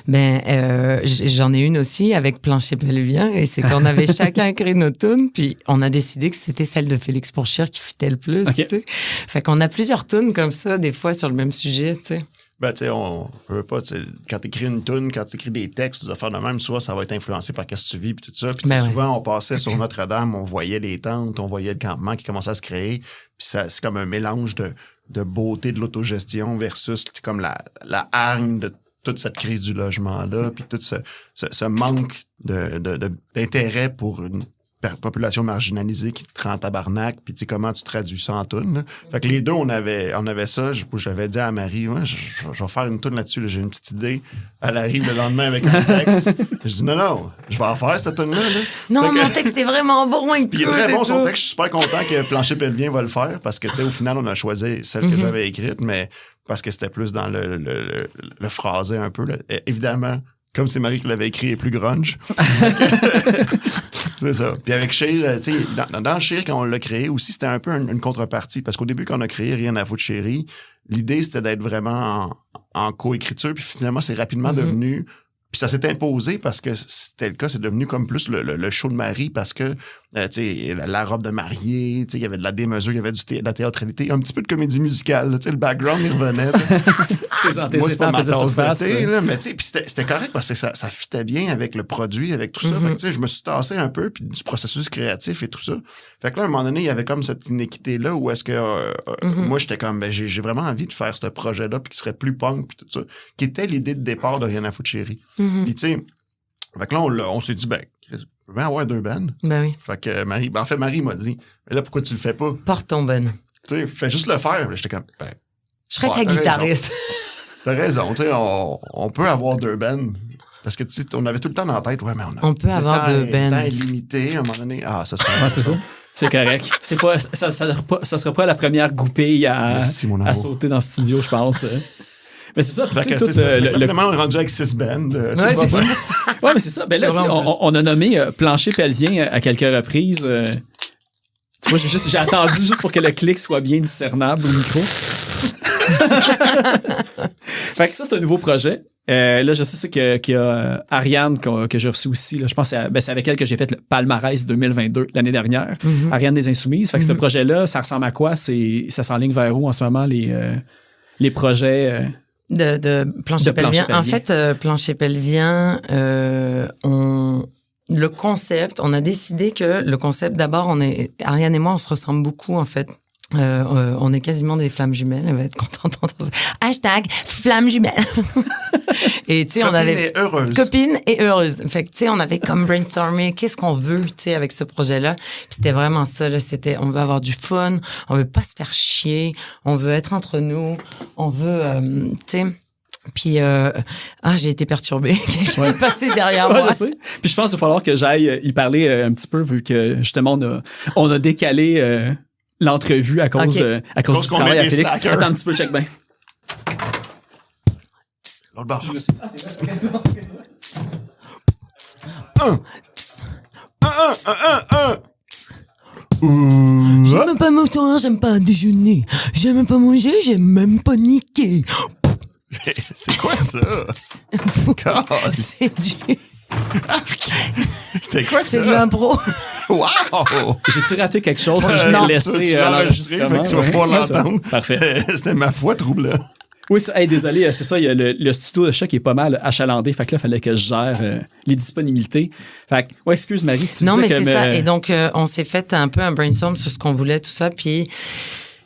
Ben, j'en ai une aussi avec Plancher Pelvien. Et c'est qu'on avait chacun écrit nos tunes. Puis on a décidé que c'était celle de Félix pour Sheer qui fitait le plus. Okay. Tu sais. Fait qu'on a plusieurs tunes comme ça, des fois, sur le même sujet, tu sais. Ben, tu sais, on veut pas, tu sais, quand t'écris une tune, quand t'écris des textes, des affaires de même, souvent, ça va être influencé par qu'est-ce que tu vis, puis tout ça. Puis, souvent, on passait sur Notre-Dame, on voyait les tentes, on voyait le campement qui commençait à se créer. Puis, ça, c'est comme un mélange de beauté de l'autogestion versus, comme la hargne de toute cette crise du logement-là, puis tout ce manque d'intérêt pour une population marginalisée qui te rend tabarnak, puis tu sais comment tu traduis ça en toune. Là. Fait que les deux, on avait ça. J'avais dit à Marie, ouais, je vais faire une toune là-dessus. Là. J'ai une petite idée. Elle arrive le lendemain avec un texte. Je dis non, je vais en faire cette toune-là. Là. Non, mon texte est vraiment bon. Puis il est très bon son texte. Je suis super content que Plancher Pelvien va le faire parce que tu sais au final, on a choisi celle que j'avais écrite, mais parce que c'était plus dans le phrasé un peu. Là. Évidemment, comme c'est Marie qui l'avait écrit, est plus grunge. C'est ça. Puis avec Sheer, tu sais, dans Sheer, quand on l'a créé aussi, c'était un peu une contrepartie. Parce qu'au début, quand on a créé Rien à foutre chérie, l'idée, c'était d'être vraiment en coécriture. Puis finalement, c'est rapidement devenu... Puis ça s'est imposé parce que c'était le cas, c'est devenu comme plus le show de Marie parce que, tu sais, la robe de mariée, tu sais, il y avait de la démesure, il y avait de la théâtralité, un petit peu de comédie musicale, tu sais, le background, il revenait. Ses antécédents faisaient surface. Mais tu sais, puis c'était correct parce que ça fitait bien avec le produit, avec tout ça. Fait que, tu sais, je me suis tassé un peu, puis du processus créatif et tout ça. Fait que là, à un moment donné, il y avait comme cette inéquité-là où est-ce que moi, j'étais comme, ben, j'ai vraiment envie de faire ce projet-là, puis qui serait plus punk, puis tout ça, qui était l'idée de départ de Rien à foutre chérie. Puis tu sais, fait que là, on s'est dit, ben, on peut bien avoir 2 bands. Ben oui. Fait que Marie m'a dit, mais là, pourquoi tu le fais pas? Porte ton ben. Tu sais, fais juste le faire. J'étais comme, ben. Je serais ta guitariste. T'as raison, tu sais, on peut avoir 2 bands. Parce que, tu sais, on avait tout le temps dans la tête, ouais, mais on peut avoir 2 bands. Le temps est limité, à un moment donné. Ah, ça serait. Ouais, c'est ça. C'est correct. C'est pas, ça sera pas la première goupille à sauter dans le studio, je pense. Mais c'est ça. Finalement, on est rendu avec 6 bands. Ouais, c'est ça. Ouais, mais c'est ça. Ben là, on a nommé Plancher Pelvien à quelques reprises. Tu vois, j'ai attendu juste pour que le clic soit bien discernable au micro. Fait que ça, c'est un nouveau projet. Là, je sais qu'il y a Ariane que j'ai reçu aussi. Là. Je pense que c'est avec elle que j'ai fait le palmarès 2022 l'année dernière. Ariane des Insoumises. Fait que ce projet-là, ça ressemble à quoi? Ça s'enligne vers où en ce moment les projets... De Plancher Pelvien. En fait, Plancher Pelvien, le concept, on a décidé que le concept, d'abord, Ariane et moi, on se ressemble beaucoup, en fait. On est quasiment des flammes jumelles. Elle va être contente d'entendre ça. # flammes jumelles. Et tu sais, on avait copine et heureuse. Fait que tu sais, on avait comme brainstormé qu'est-ce qu'on veut, tu sais, avec ce projet-là. Puis c'était vraiment ça. Là, c'était, on veut avoir du fun, on veut pas se faire chier, on veut être entre nous, on veut, tu sais. Puis j'ai été perturbée. Quelqu'un est passé derrière moi. Je sais. Puis je pense qu'il va falloir que j'aille y parler un petit peu vu que justement on a décalé l'entrevue à cause du travail à Félix. Attends un petit peu, check bien. L'autre barre. J'aime pas m'asseoir, j'aime pas déjeuner. J'aime pas manger, j'aime même pas niquer. C'est quoi ça? C'est du... C'était quoi ça? C'est de l'impro. Wow! J'ai-tu raté quelque chose que je l'ai laissé? Tu l'as enregistré, fait que tu vas pouvoir l'entendre. Parfait. C'était ma foi trouble. Oui, ça, désolé, c'est ça, il y a le studio de chat qui est pas mal achalandé, fait que là, il fallait que je gère les disponibilités. Fait que, ouais, excuse Marie, tu non, disais mais c'est ça, et donc on s'est fait un peu un brainstorm sur ce qu'on voulait, tout ça, puis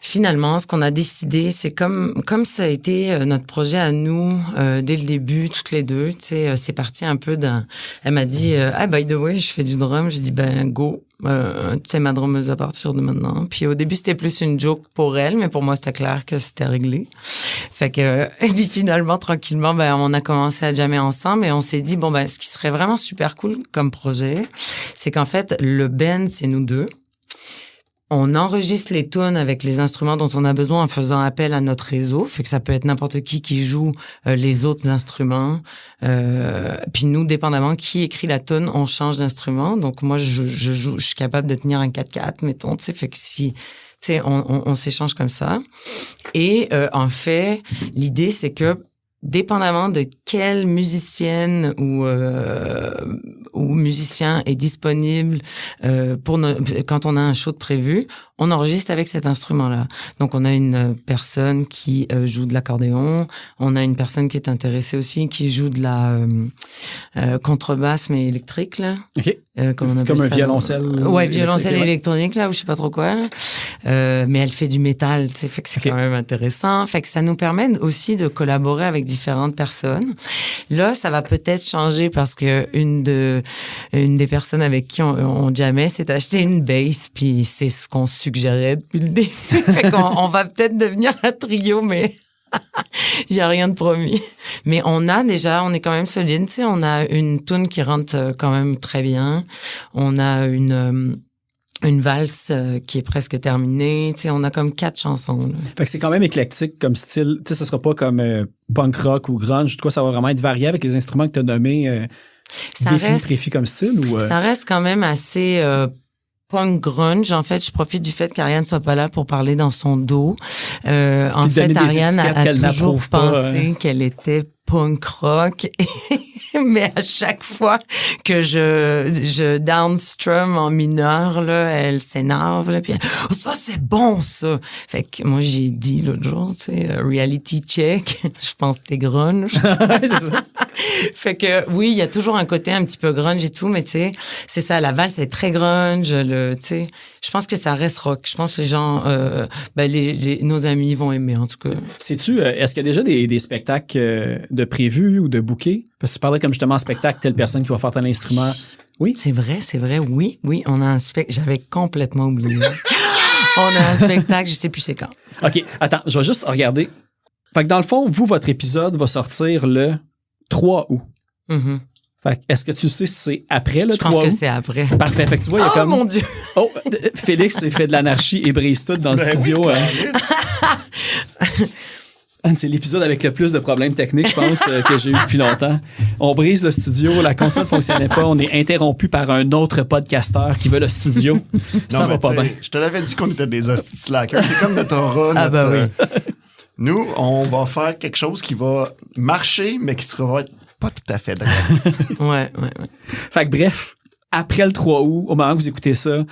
finalement, ce qu'on a décidé, c'est comme ça a été notre projet à nous dès le début, toutes les deux. Tu sais, c'est parti un peu d'un. Elle m'a dit, by the way, je fais du drum. J'ai dit, go. Tu es ma drummeuse à partir de maintenant. Puis au début, c'était plus une joke pour elle, mais pour moi, c'était clair que c'était réglé. Fait que, et puis finalement, tranquillement, on a commencé à jammer ensemble et on s'est dit, ce qui serait vraiment super cool comme projet, c'est qu'en fait, le band, c'est nous deux. On enregistre les tunes avec les instruments dont on a besoin en faisant appel à notre réseau. Fait que ça peut être n'importe qui joue les autres instruments. Puis nous, dépendamment qui écrit la tune, on change d'instrument. Donc moi, je suis capable de tenir un 4/4, mettons. Tu sais, fait que si, tu sais, on s'échange comme ça. Et en fait, l'idée c'est que dépendamment de quelle musicienne ou musicien est disponible quand on a un show de prévu, on enregistre avec cet instrument-là. Donc, on a une personne qui joue de l'accordéon, on a une personne qui est intéressée aussi, qui joue de la contrebasse, mais électrique, là. OK. Comme un violoncelle. Ouais, violoncelle électronique, là, ou je sais pas trop quoi. Mais elle fait du métal, tu sais, fait que c'est quand même intéressant. Fait que ça nous permet aussi de collaborer avec différentes personnes. Là, ça va peut-être changer parce que une des personnes avec qui on jammait s'est acheté une bass, puis c'est ce qu'on suggérait depuis le début. Fait qu'on va peut-être devenir un trio, mais il y a rien de promis. Mais on est quand même solide, tu sais, on a une tune qui rentre quand même très bien. On a une valse qui est presque terminée. Tu sais, on a comme 4 chansons. Là. Fait que c'est quand même éclectique comme style. Tu sais, ça sera pas comme punk rock ou grunge. Quoi, ça va vraiment être varié avec les instruments que tu as nommés. Précis comme style ou Ça reste quand même assez punk grunge. En fait, je profite du fait qu'Ariane soit pas là pour parler dans son dos. En fait, Ariane a toujours pensé qu'elle était punk rock. Mais à chaque fois que je downstrum en mineur, là, elle s'énerve, là, puis ça, c'est bon, ça! Fait que moi, j'ai dit l'autre jour, tu sais, reality check, je pense que t'es grunge. C'est ça. Fait que, oui, il y a toujours un côté un petit peu grunge et tout, mais tu sais, c'est ça, la valse, c'est très grunge, tu sais. Je pense que ça reste rock. Je pense que les gens, nos amis vont aimer, en tout cas. Sais-tu, est-ce qu'il y a déjà des spectacles de prévus ou de bookés? Parce que tu parlais comme justement spectacle, telle personne qui va faire tel instrument. Oui? C'est vrai, oui, on a un spectacle. J'avais complètement oublié. On a un spectacle, je sais plus c'est quand. OK, attends, je vais juste regarder. Fait que dans le fond, votre épisode va sortir le 3 août. Mm-hmm. Fait que est-ce que tu sais si c'est après le 3 août? Je pense que c'est après. Parfait. Fait que tu vois, il y a comme... mon Dieu! Oh, Félix s'est fait de l'anarchie et brise tout dans le studio. C'est l'épisode avec le plus de problèmes techniques, je pense, que j'ai eu depuis longtemps. On brise le studio, la console ne fonctionnait pas, on est interrompu par un autre podcasteur qui veut le studio. Ça va pas bien. Je te l'avais dit qu'on était des hosties slackers. C'est comme notre aura. Oui. Nous, on va faire quelque chose qui va marcher, mais qui sera pas tout à fait d'accord. Ouais. Fait que bref, après le 3 août, au moment où vous écoutez ça,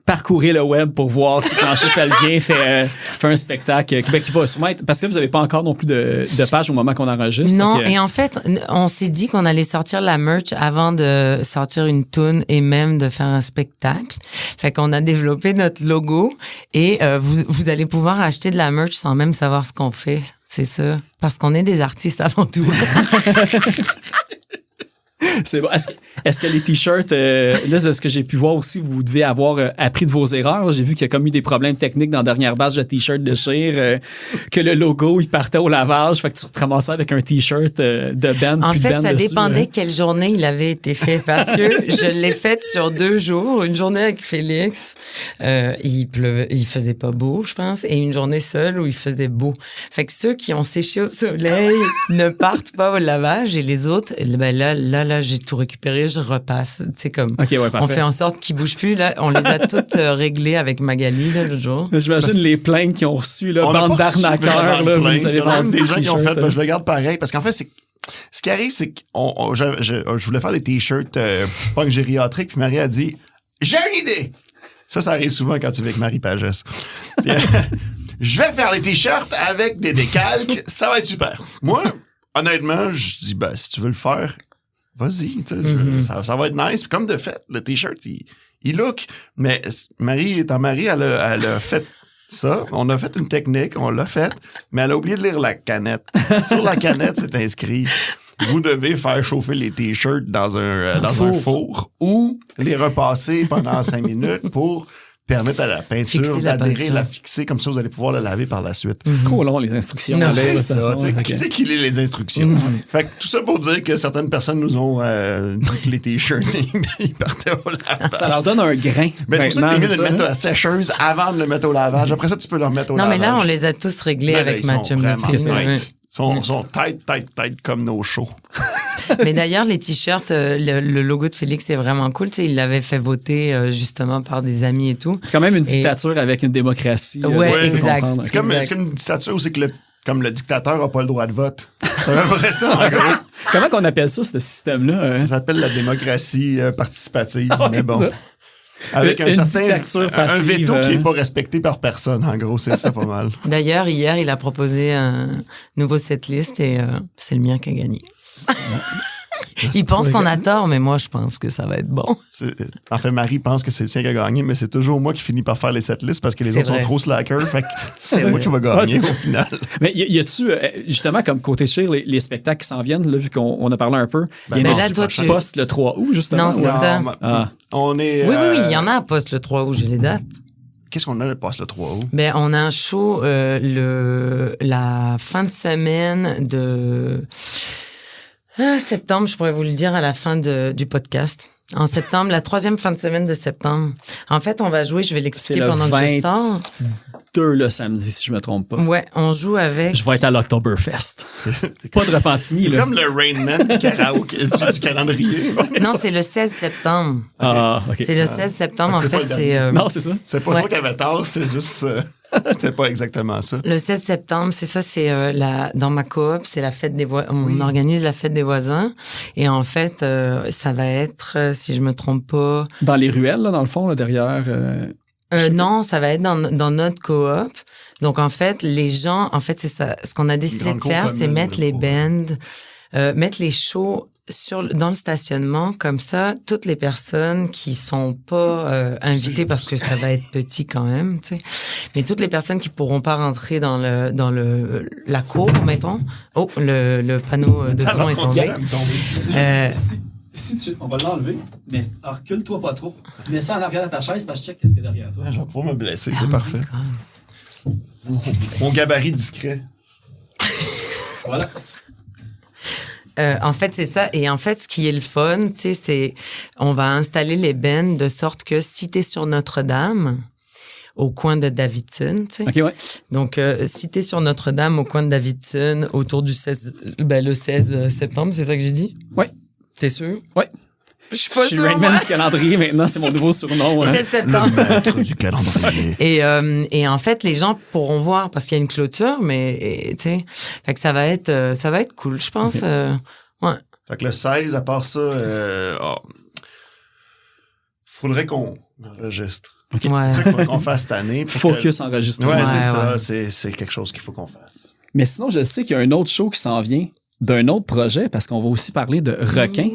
parcourez le web pour voir si Plancher Pelvien fait un spectacle qui va sûrement être... Parce que vous n'avez pas encore non plus de page au moment qu'on enregistre. Non, donc, et en fait, on s'est dit qu'on allait sortir la merch avant de sortir une toune et même de faire un spectacle. Fait qu'on a développé notre logo et vous allez pouvoir acheter de la merch sans même savoir ce qu'on fait. C'est ça. Parce qu'on est des artistes avant tout. C'est bon. Est-ce que les t-shirts, là, de ce que j'ai pu voir aussi, vous devez avoir appris de vos erreurs. J'ai vu qu'il y a comme eu des problèmes techniques dans la dernière batch de t-shirts de Sheer, que le logo, il partait au lavage, fait que tu te ramassais avec un t-shirt de band. En fait, ça dessus, dépendait quelle journée il avait été fait, parce que je l'ai fait sur 2 jours. Une journée avec Félix, il pleuvait, il faisait pas beau, je pense, et une journée seule où il faisait beau. Fait que ceux qui ont séché au soleil ne partent pas au lavage, et les autres, ben là, j'ai tout récupéré, je repasse. Tu sais, comme, okay, ouais, on fait en sorte qu'ils bougent plus. Là, on les a toutes réglées avec Magali, là, le jour. J'imagine les plaintes qu'ils ont reçues, là, bande d'arnaqueurs, là, vous avez vendu des gens qui ont fait, je le garde pareil, parce qu'en fait, ce qui arrive, c'est que je voulais faire des t-shirts punk gériatriques, puis Marie a dit, j'ai une idée! Ça arrive souvent quand tu es avec Marie Pagès. Je vais faire les t-shirts avec des décalques, ça va être super. Moi, honnêtement, je dis, si tu veux le faire, vas-y, ça va être nice. Puis comme de fait, le t-shirt, il look. Mais Marie, elle a fait Ça, on a fait une technique, on l'a faite, mais elle a oublié de lire la canette. Sur la canette, c'est inscrit. Vous devez faire chauffer les t-shirts dans un four ou les repasser pendant 5 minutes pour permettre à la peinture d'adhérer, la fixer, comme ça vous allez pouvoir la laver par la suite. C'est trop long, les instructions. Non, c'est ça. Qui c'est qui lit les instructions? Fait que tout ça pour dire que certaines personnes nous ont dit que les t-shirts, ils partaient au lavage. Ça leur donne un grain. Mais c'est pour ça que t'es mieux de le mettre à la sécheuse avant de le mettre au lavage. Après ça, tu peux le remettre au lavage. Non, mais là, on les a tous réglés avec Mathieu. Ils sont tight comme nos shows. Mais d'ailleurs, les t-shirts, le logo de Félix est vraiment cool. Tu sais, il l'avait fait voter justement par des amis et tout. C'est quand même une dictature avec une démocratie. Ouais, exact. C'est comme une dictature où c'est que comme le dictateur n'a pas le droit de vote. C'est un vrai ça, en gros. Comment qu'on appelle ça, ce système-là? Ça s'appelle la démocratie participative. Mais bon. Ça. Avec un veto qui n'est pas respecté par personne, en gros, c'est ça pas mal. D'ailleurs, hier, il a proposé un nouveau setlist et c'est le mien qui a gagné. Il pense qu'on a tort, mais moi, je pense que ça va être bon. En fait, Marie pense que c'est le sien qui a gagné, mais c'est toujours moi qui finis par faire les setlists parce que les autres sont trop slackers. Fait que c'est moi qui va gagner au final. Mais y a-tu, justement, comme côté Sheer, les spectacles qui s'en viennent, là, vu qu'on a parlé un peu, il y en a qui postent le 3 août, justement? Non, c'est ça. On est, oui, il y en a à poste le 3 août, j'ai les dates. Qu'est-ce qu'on a le poste le 3 août? Ben, on a un show la fin de semaine de septembre, je pourrais vous le dire à la fin du podcast. En septembre, la 3e fin de semaine de septembre. En fait, on va jouer, je vais l'expliquer pendant que je sors. 2 le samedi, si je me trompe pas. Ouais, on joue avec... Je vais être à l'Octoberfest. Pas de Repentigny, là. Comme le Rain Man du karaoké, du calendrier. Non, c'est le 16 septembre. Ah, OK. C'est le 16 septembre, en fait, c'est... Non, c'est ça. C'est pas toi qui avais tort, c'est juste... C'était pas exactement ça. Le 16 septembre, c'est ça, c'est dans ma coop, c'est la fête des voisins. On organise la fête des voisins. Et en fait, ça va être, si je me trompe pas... Dans les ruelles, là, dans le fond, là, derrière... non, ça va être dans notre coop. Donc, en fait, les gens... En fait, c'est ça. Ce qu'on a décidé de faire, c'est mettre les bands... mettre les shows dans le stationnement, comme ça, toutes les personnes qui sont pas invitées parce que ça va être petit quand même, tu sais, mais toutes les personnes qui pourront pas rentrer dans la cour, mettons. Oh, le panneau de son est tombé. On va l'enlever, mais recule-toi pas trop. Mets ça en arrière de ta chaise, parce que je check qu'est-ce qu'il y a derrière toi. Je vais pouvoir me blesser, c'est parfait. Mon gabarit discret. Voilà. En fait, c'est ça. Et en fait, ce qui est le fun, tu sais, c'est on va installer les bennes de sorte que si t'es sur Notre-Dame, au coin de Davidson, tu sais. OK, ouais. Donc, si t'es sur Notre-Dame, au coin de Davidson, autour du 16 septembre, c'est ça que j'ai dit? Oui. T'es sûr? Oui. Je suis pas sûre. Rain Man du calendrier, maintenant, c'est mon nouveau surnom. 16 septembre. Le maître du calendrier. Et en fait, les gens pourront voir parce qu'il y a une clôture, mais tu sais, fait que ça va être cool, je pense. Okay. Ouais. Fait que le 16, à part ça, faudrait qu'on enregistre. Okay. Ouais. C'est ça qu'il faut qu'on fasse cette année. Focus enregistrement. Ouais, c'est ça. C'est quelque chose qu'il faut qu'on fasse. Mais sinon, je sais qu'il y a un autre show qui s'en vient d'un autre projet, parce qu'on va aussi parler de requins,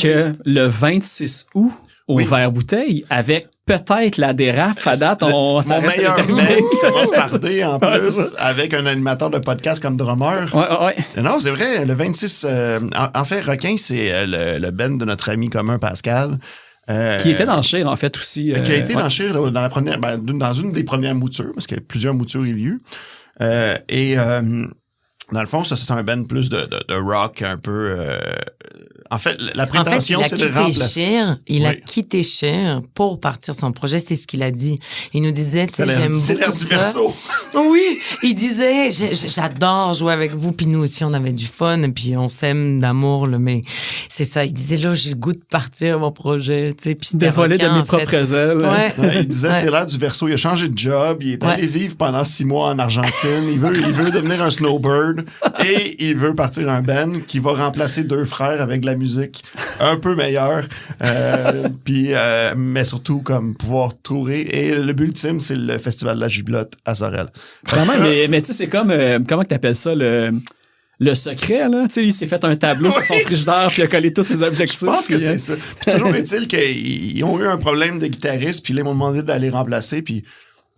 que le 26 août, au Vert-Bouteille, avec peut-être la dérape à date. Mon meilleur mec qui commence par D en plus, avec un animateur de podcast comme drummer. Ouais. Non, c'est vrai, le 26... en fait, Requin, c'est le band de notre ami commun Pascal. Qui était dans Sheer, en fait, aussi. Qui a été dans Sheer dans la première, dans une des premières moutures, parce qu'il y a plusieurs moutures il y a eu. Dans le fond, ça, c'est un band plus de rock, un peu... En fait, la prétention, c'est de remplacer... Il a quitté Sheer pour partir son projet, c'est ce qu'il a dit. Il nous disait, tu sais, j'aime beaucoup ça. C'est l'air du Verseau. Oui, il disait, j'adore jouer avec vous, puis nous aussi, on avait du fun, puis on s'aime d'amour, là, mais c'est ça. Il disait, là, j'ai le goût de partir mon projet, tu sais, puis c'était dévoiler de mes propres ailes. Ouais. Il disait, c'est l'air du Verseau. Il a changé de job, il est allé vivre pendant 6 mois en Argentine. Il veut devenir un snowbird. Et il veut partir un band qui va remplacer 2 frères avec de la musique un peu meilleure, mais surtout comme pouvoir trouver. Et le but ultime, c'est le festival de la Giblotte à Sorel. Mais tu sais, c'est comme comment que t'appelles ça le secret, là. Tu sais, il s'est fait un tableau sur son frigidaire puis il a collé tous ses objectifs. Je pense que c'est ça. Puis toujours est-il qu'ils ont eu un problème de guitariste puis là, ils m'ont demandé d'aller remplacer puis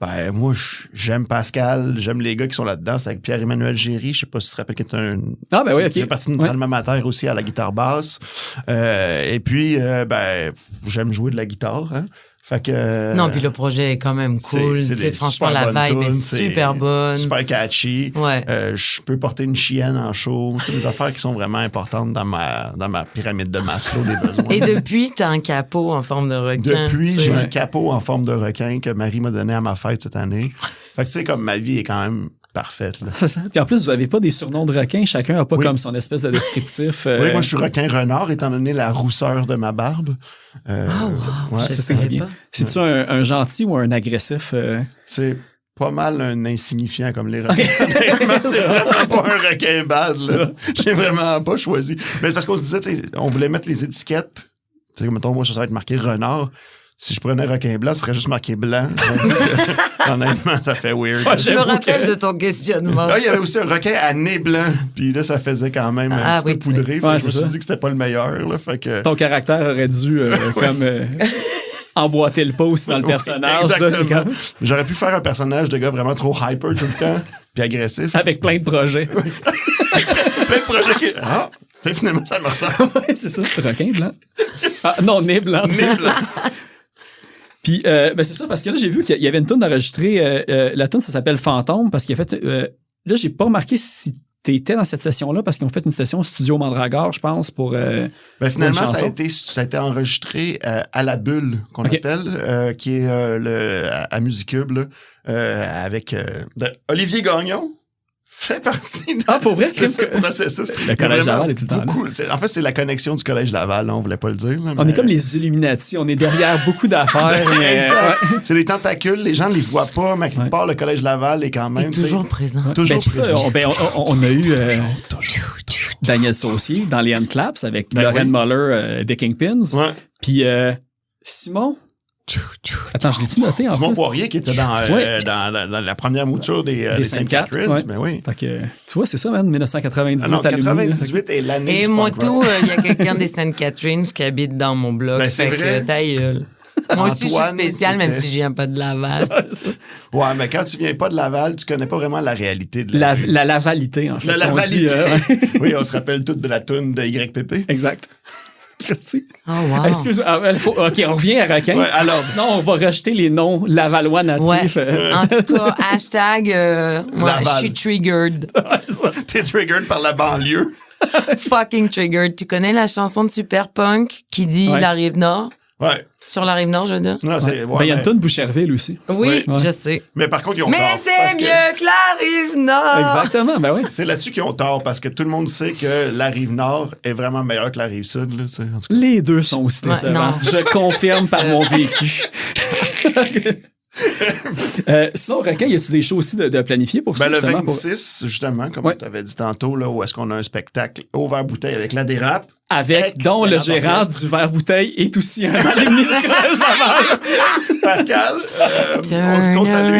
Ben, moi, j'aime Pascal, j'aime les gars qui sont là-dedans. C'est avec Pierre-Emmanuel Géry, je sais pas si tu te rappelles, qui est un... Ah, ben oui, OK. Qui fait partie de notre alma mater aussi à la guitare basse. Et puis, ben, j'aime jouer de la guitare, hein. Fait que... Non, puis le projet est quand même cool. C'est franchement, la vibe est super bonne. Super catchy. Ouais. Je peux porter une chienne en show. C'est des affaires qui sont vraiment importantes dans ma pyramide de Maslow des besoins. Et depuis, t'as un capot en forme de requin. Depuis, j'ai un capot en forme de requin que Marie m'a donné à ma fête cette année. Fait que tu sais, comme ma vie est quand même parfaite. Là. C'est ça. Puis en plus, vous avez pas des surnoms de requins. Chacun a pas comme son espèce de descriptif. Oui, moi, je suis requin-renard, étant donné la rousseur de ma barbe. Ouais, c'est bien. C'est-tu un gentil ou un agressif? C'est pas mal un insignifiant comme les requins. C'est vraiment pas un requin bad. Là. J'ai vraiment pas choisi. Mais parce qu'on se disait, on voulait mettre les étiquettes. Tu sais, mettons, moi, ça va être marqué renard. Si je prenais requin blanc, ce serait juste marqué blanc. Honnêtement, ça fait weird. Je me rappelle de ton questionnement. Là, il y avait aussi un requin à nez blanc. Puis là, ça faisait quand même un petit peu poudré. Ouais, je me suis dit que c'était pas le meilleur. Là, fait que... Ton caractère aurait dû comme emboîter le post dans le personnage. Exactement. Là, j'aurais pu faire un personnage de gars vraiment trop hyper tout le temps. Puis agressif. Avec plein de projets. Plein de projets qui... Ah! Tu sais, finalement, ça me ressemble. Ouais, c'est ça. Requin blanc. Ah, non, nez blanc. Nez blanc. Puis, ben c'est ça, parce que là, j'ai vu qu'il y avait une toune enregistrée. La toune, ça s'appelle Fantôme, parce qu'il a fait... là, j'ai pas remarqué si t'étais dans cette session-là, parce qu'ils ont fait une session Studio Mandragore, je pense, pour... ben, finalement, ça a été enregistré à La Bulle, qu'on appelle, qui est à Musicube, là, avec Olivier Gagnon. Fait partie de pour vrai, ce processus. Le Collège Laval est tout le temps là. En fait, c'est la connexion du Collège Laval, là, on voulait pas le dire. Là, on est comme les Illuminati, on est derrière beaucoup d'affaires. Mais... C'est les tentacules, les gens ne les voient pas, mais quelque part, le Collège Laval est quand même... toujours présent. Toujours présent. On a eu Daniel Saucier dans les Handclaps avec Lorraine Muller des Kingpins. Ouais. Puis Simon... Attends, je l'ai-tu noté en Simon Poirier qui était dans la première mouture des Saint Catharines. Ouais. Mais oui. Fait que, tu vois, c'est ça, man, 1998. Ah non, 98 est l'année et du moi punk tout, rock. il y a quelqu'un des Saint Catharines qui habite dans mon blog. Ben, c'est vrai. Ta gueule. Moi aussi, je suis spécial, même si je viens pas de Laval. Ouais, mais quand tu viens pas de Laval, tu connais pas vraiment la réalité de la lavalité, en fait. La lavalité. Oui, on se rappelle toutes de la toune de YPP. Exact. Oh, wow. Excuse-moi. OK, on revient à Requin. Ouais, alors... Sinon, on va rejeter les noms lavallois natifs. Ouais. En tout cas, hashtag, moi, je suis triggered. T'es triggered par la banlieue. Fucking triggered. Tu connais la chanson de Super Punk qui dit La Rive-Nord? Ouais. Sur la Rive-Nord, je dis. Non, c'est... Ben, il y a une toune Boucherville aussi. Oui, je sais. Mais par contre, ils ont mais tort. Mais c'est mieux que la Rive-Nord! Exactement, ben oui. C'est là-dessus qu'ils ont tort, parce que tout le monde sait que la Rive-Nord est vraiment meilleure que la Rive-Sud. Là, en tout cas. Les deux sont aussi décevants. Je confirme par mon vécu. Sinon, Requin, y a-tu des shows aussi de planifier pour ça? Le 26, justement, comme tu avais dit tantôt, là, où est-ce qu'on a un spectacle au verre-bouteille avec la dérape. Dont le gérant du verre-bouteille est aussi un alumni du Collège Laval. Pascal, on se salue.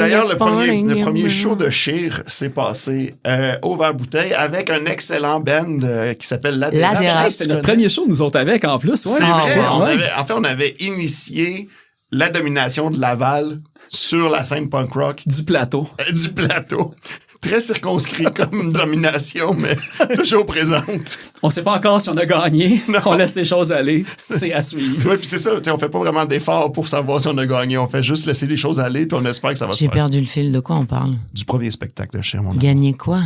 D'ailleurs, le premier show de Chir s'est passé au verre-bouteille avec un excellent band qui s'appelle La Dérape. C'était notre premier show, nous autres, avec, en plus. Ouais. C'est vrai. On avait initié la domination de Laval sur la scène punk rock. Du plateau. Très circonscrit comme domination, mais toujours présente. On sait pas encore si on a gagné. Non. On laisse les choses aller. C'est à suivre. Oui, puis c'est ça. On fait pas vraiment d'efforts pour savoir si on a gagné. On fait juste laisser les choses aller, puis on espère que ça va se faire. J'ai perdu le fil. De quoi on parle? Du premier spectacle de Cher, mon ami. Gagner quoi?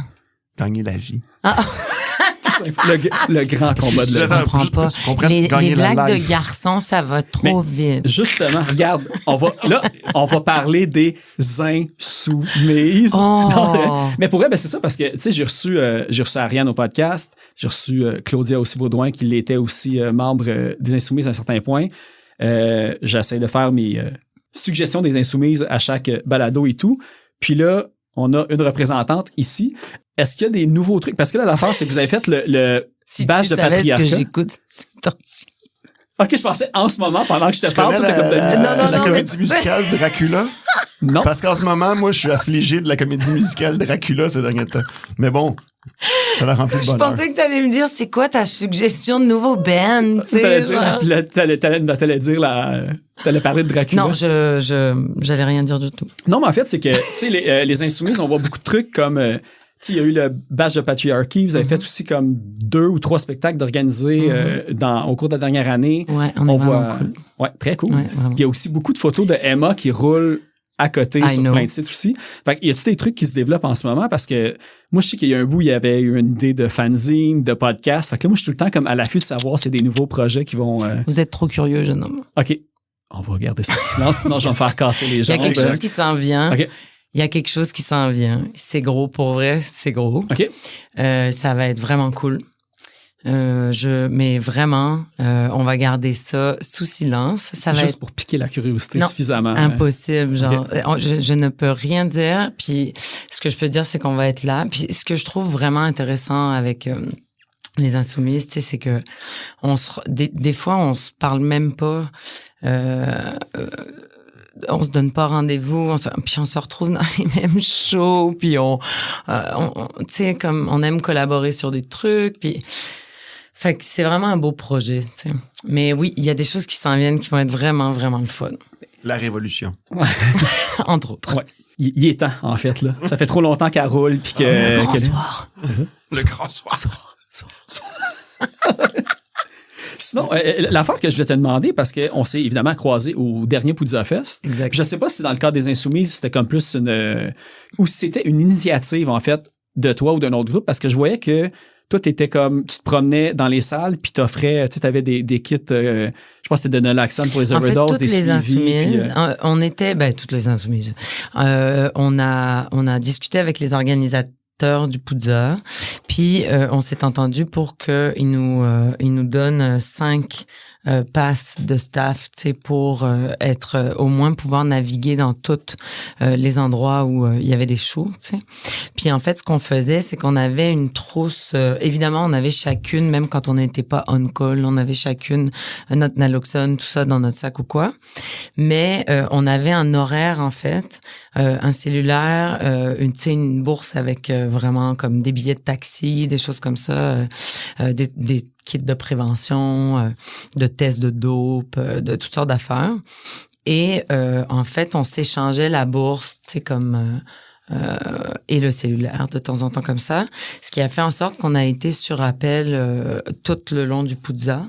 Gagner la vie. Ah! Le grand combat de la vie. Je comprends pas. Les blagues de garçons, ça va trop vite. Justement, regarde, on va parler des insoumises. Oh. Mais pour vrai, c'est ça, parce que, tu sais, j'ai reçu Ariane au podcast, j'ai reçu Claudia aussi Baudouin, qui l'était aussi membre des Insoumises à un certain point. J'essaie de faire mes suggestions des Insoumises à chaque balado et tout. Puis là, on a une représentante ici. Est-ce qu'il y a des nouveaux trucs? Parce que là, l'affaire, c'est que vous avez fait le badge de patriarcat. Si tu savais ce que j'écoute, c'est torti. OK, je pensais en ce moment, pendant que je te parle, la comédie musicale Dracula? Non. Parce qu'en ce moment, moi, je suis affligé de la comédie musicale Dracula ces derniers temps. Mais bon, Ça l'a rempli de Je bonheur. pensais que t'allais me dire, c'est quoi ta suggestion de nouveau band? T'allais parler de Dracula. Non, j'allais rien dire du tout. Non, mais en fait, c'est que, tu sais, les Insoumises, on voit beaucoup de trucs comme, tu sais, il y a eu le Bash de Patriarchy. Vous avez fait aussi comme 2 ou 3 spectacles d'organiser au cours de la dernière année. Ouais, on voit cool. Ouais, très cool. Ouais, il y a aussi beaucoup de photos de Emma qui roulent à côté sur plein de sites aussi. Fait qu'il y a tous des trucs qui se développent en ce moment parce que moi, je sais qu'il y a un bout, il y avait eu une idée de fanzine, de podcast. Fait que là, moi, je suis tout le temps comme à l'affût de savoir s'il y a des nouveaux projets qui vont... Vous êtes trop curieux, jeune homme. OK. On va regarder ça sinon je vais me faire casser les jambes. Il y a quelque chose qui s'en vient. OK. Il y a quelque chose qui s'en vient. C'est gros, pour vrai, c'est gros. OK. Ça va être vraiment cool. Mais vraiment, on va garder ça sous silence. Ça va Juste être... pour piquer la curiosité Non, suffisamment. Impossible, genre. Okay. Je ne peux rien dire. Puis ce que je peux dire, c'est qu'on va être là. Puis ce que je trouve vraiment intéressant avec les Insoumises, tu sais, c'est que des fois, on se parle même pas. On se donne pas rendez-vous, puis on se retrouve dans les mêmes shows, puis on tu sais, comme on aime collaborer sur des trucs, puis fait que c'est vraiment un beau projet, tu sais. Mais oui, il y a des choses qui s'en viennent qui vont être vraiment, vraiment le fun. La révolution. Entre autres. Ouais. Il est temps, en fait, là. Ça fait trop longtemps qu'elle roule, puis que... Le grand soir. Le grand soir. Sinon, l'affaire que je voulais te demander, parce qu'on s'est évidemment croisés au dernier Poudza Fest. Exact. Je sais pas si dans le cadre des Insoumises, c'était comme plus ou si c'était une initiative, en fait, de toi ou d'un autre groupe, parce que je voyais que toi, t'étais comme, tu te promenais dans les salles, puis t'offrais, tu sais, t'avais des kits, je pense que c'était de Naloxone pour les overdoses, des les Insoumises, on était, toutes les Insoumises. On a discuté avec les organisateurs du Poudza, puis on s'est entendu pour que ils nous donnent 5 passes de staff, tu sais, pour être au moins pouvoir naviguer dans tous les endroits où il y avait des shows, tu sais. Puis en fait, ce qu'on faisait, c'est qu'on avait une trousse. Évidemment, on avait chacune, même quand on n'était pas on call, on avait chacune notre naloxone, tout ça dans notre sac ou quoi. Mais on avait un horaire en fait, un cellulaire, une bourse avec vraiment comme des billets de taxi, des choses comme ça, des kits de prévention, de tests de dope, de toutes sortes d'affaires. Et en fait, on s'échangeait la bourse, tu sais, comme et le cellulaire de temps en temps comme ça, ce qui a fait en sorte qu'on a été sur appel tout le long du Poudza.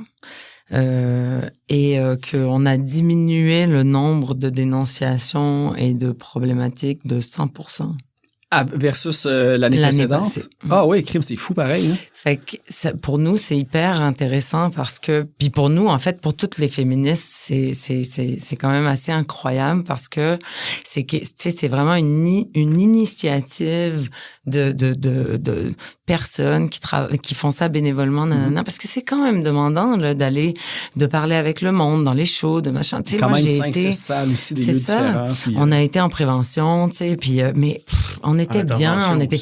Et qu'on a diminué le nombre de dénonciations et de problématiques de 100%. Ah, versus l'année précédente? Passée. Ah oui, crime, c'est fou pareil. Hein? Fait que pour nous, c'est hyper intéressant parce que, puis pour nous, en fait, pour toutes les féministes, c'est quand même assez incroyable parce que c'est que, tu sais, c'est vraiment une initiative de personnes qui font ça bénévolement, nanana, parce que c'est quand même demandant, là, de parler avec le monde dans les shows, de machin. Tu sais, quand moi, même j'ai 5-6 salles aussi, des lieux différents. Puis, on a été en prévention, tu sais, puis, mais on était bien, on était,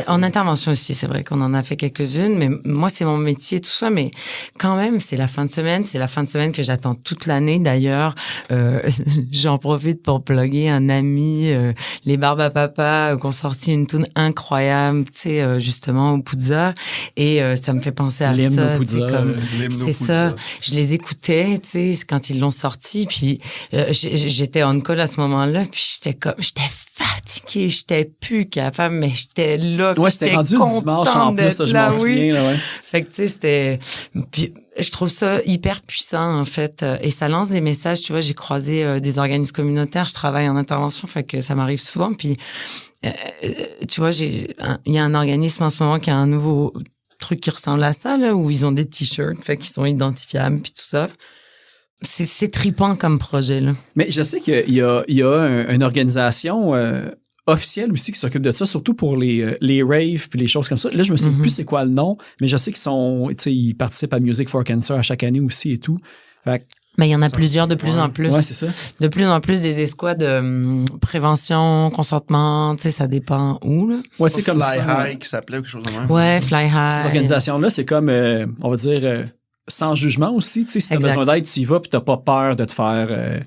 en intervention aussi, c'est vrai qu'on en a fait quelques-unes, mais moi, c'est mon métier, tout ça, mais quand même, c'est la fin de semaine que j'attends toute l'année. D'ailleurs, j'en profite pour plugger un ami, les Barbes à Papa, qui ont sorti une tune incroyable, tu sais, justement, au Poudza, et ça me fait penser à ça, tu sais, comme, c'est ça, je les écoutais, tu sais, quand ils l'ont sorti, puis j'étais on call à ce moment-là, puis j'étais fatiguée, j'étais plus capable, mais j'étais là, ouais, c'était rendu le dimanche en plus, ça, je m'en souviens, là, ouais. Fait que, tu sais, c'était... Puis, je trouve ça hyper puissant, en fait, et ça lance des messages, tu vois, j'ai croisé des organismes communautaires, je travaille en intervention, fait que ça m'arrive souvent, puis, tu vois, il y a un organisme en ce moment qui a un nouveau truc qui ressemble à ça, là, où ils ont des t-shirts, fait qu'ils sont identifiables, puis tout ça. C'est trippant comme projet, là. Mais je sais qu'il y a une organisation officielle aussi qui s'occupe de ça, surtout pour les raves puis les choses comme ça. Là, je me souviens plus c'est quoi le nom, mais je sais ils participent à Music for Cancer à chaque année aussi et tout. Fait mais il y en a plusieurs de plus en plus. Ouais, c'est ça. De plus en plus des escouades de prévention, consentement, tu sais, ça dépend où, là. Ouais, tu sais, comme Fly ça. High qui s'appelait ou quelque chose de même. Ouais, Fly High. Ces organisations-là, c'est comme, on va dire, sans jugement aussi. Tu sais, si t'as besoin d'aide, tu y vas puis t'as pas peur de te faire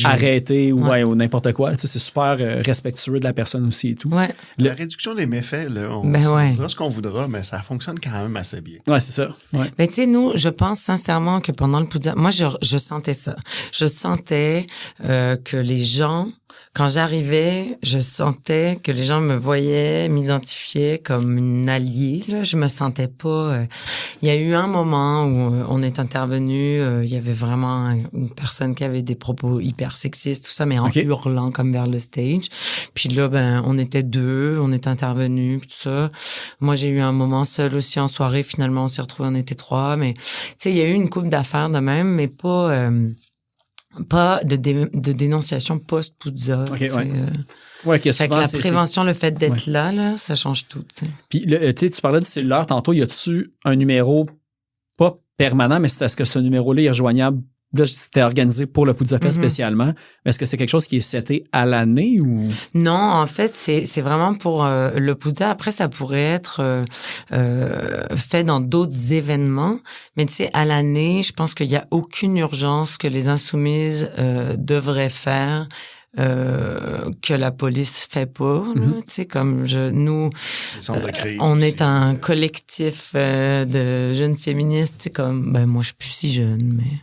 arrêter ou n'importe quoi. Tu sais, c'est super respectueux de la personne aussi et tout. Ouais. La réduction des méfaits, là, on voudra ce qu'on voudra, mais ça fonctionne quand même assez bien. Ouais, c'est ça. Ouais. Mais tu sais, nous, je pense sincèrement que pendant le Poudja, moi, je sentais ça. Je sentais que les gens... Quand j'arrivais, je sentais que les gens me voyaient, m'identifiaient comme une alliée. Là, je me sentais pas. Il y a eu un moment où on est intervenu. Il y avait vraiment une personne qui avait des propos hyper sexistes, tout ça, mais en hurlant comme vers le stage. Puis là, on était deux, on est intervenus, tout ça. Moi, j'ai eu un moment seul aussi en soirée. Finalement, on s'est retrouvés, on était trois. Mais tu sais, il y a eu une couple d'affaires de même, mais pas de dénonciation post-Poudja. Okay, fait que la prévention, le fait d'être là, ça change tout. T'sais. Puis tu parlais du cellulaire tantôt. Y a-tu un numéro pas permanent, mais est-ce que ce numéro-là est rejoignable? Là, c'était organisé pour le Poudja Fest spécialement. Mais est-ce que c'est quelque chose qui est seté à l'année ou? Non, en fait, c'est vraiment pour le Poudja. Après, ça pourrait être fait dans d'autres événements. Mais tu sais, à l'année, je pense qu'il y a aucune urgence que les Insoumises devraient faire. Que la police fait pas, tu sais, comme nous, on est un collectif de jeunes féministes, tu sais, comme, moi, je suis plus si jeune, mais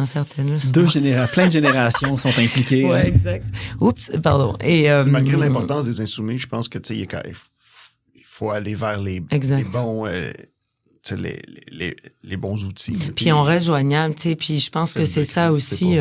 certaines plein de générations sont impliquées. Ouais, exact. Oups, pardon. Et malgré l'importance des Insoumis, je pense que, tu sais, il faut aller vers les bons... les bons outils. Puis on reste joignable, tu sais, puis je pense que c'est ça aussi.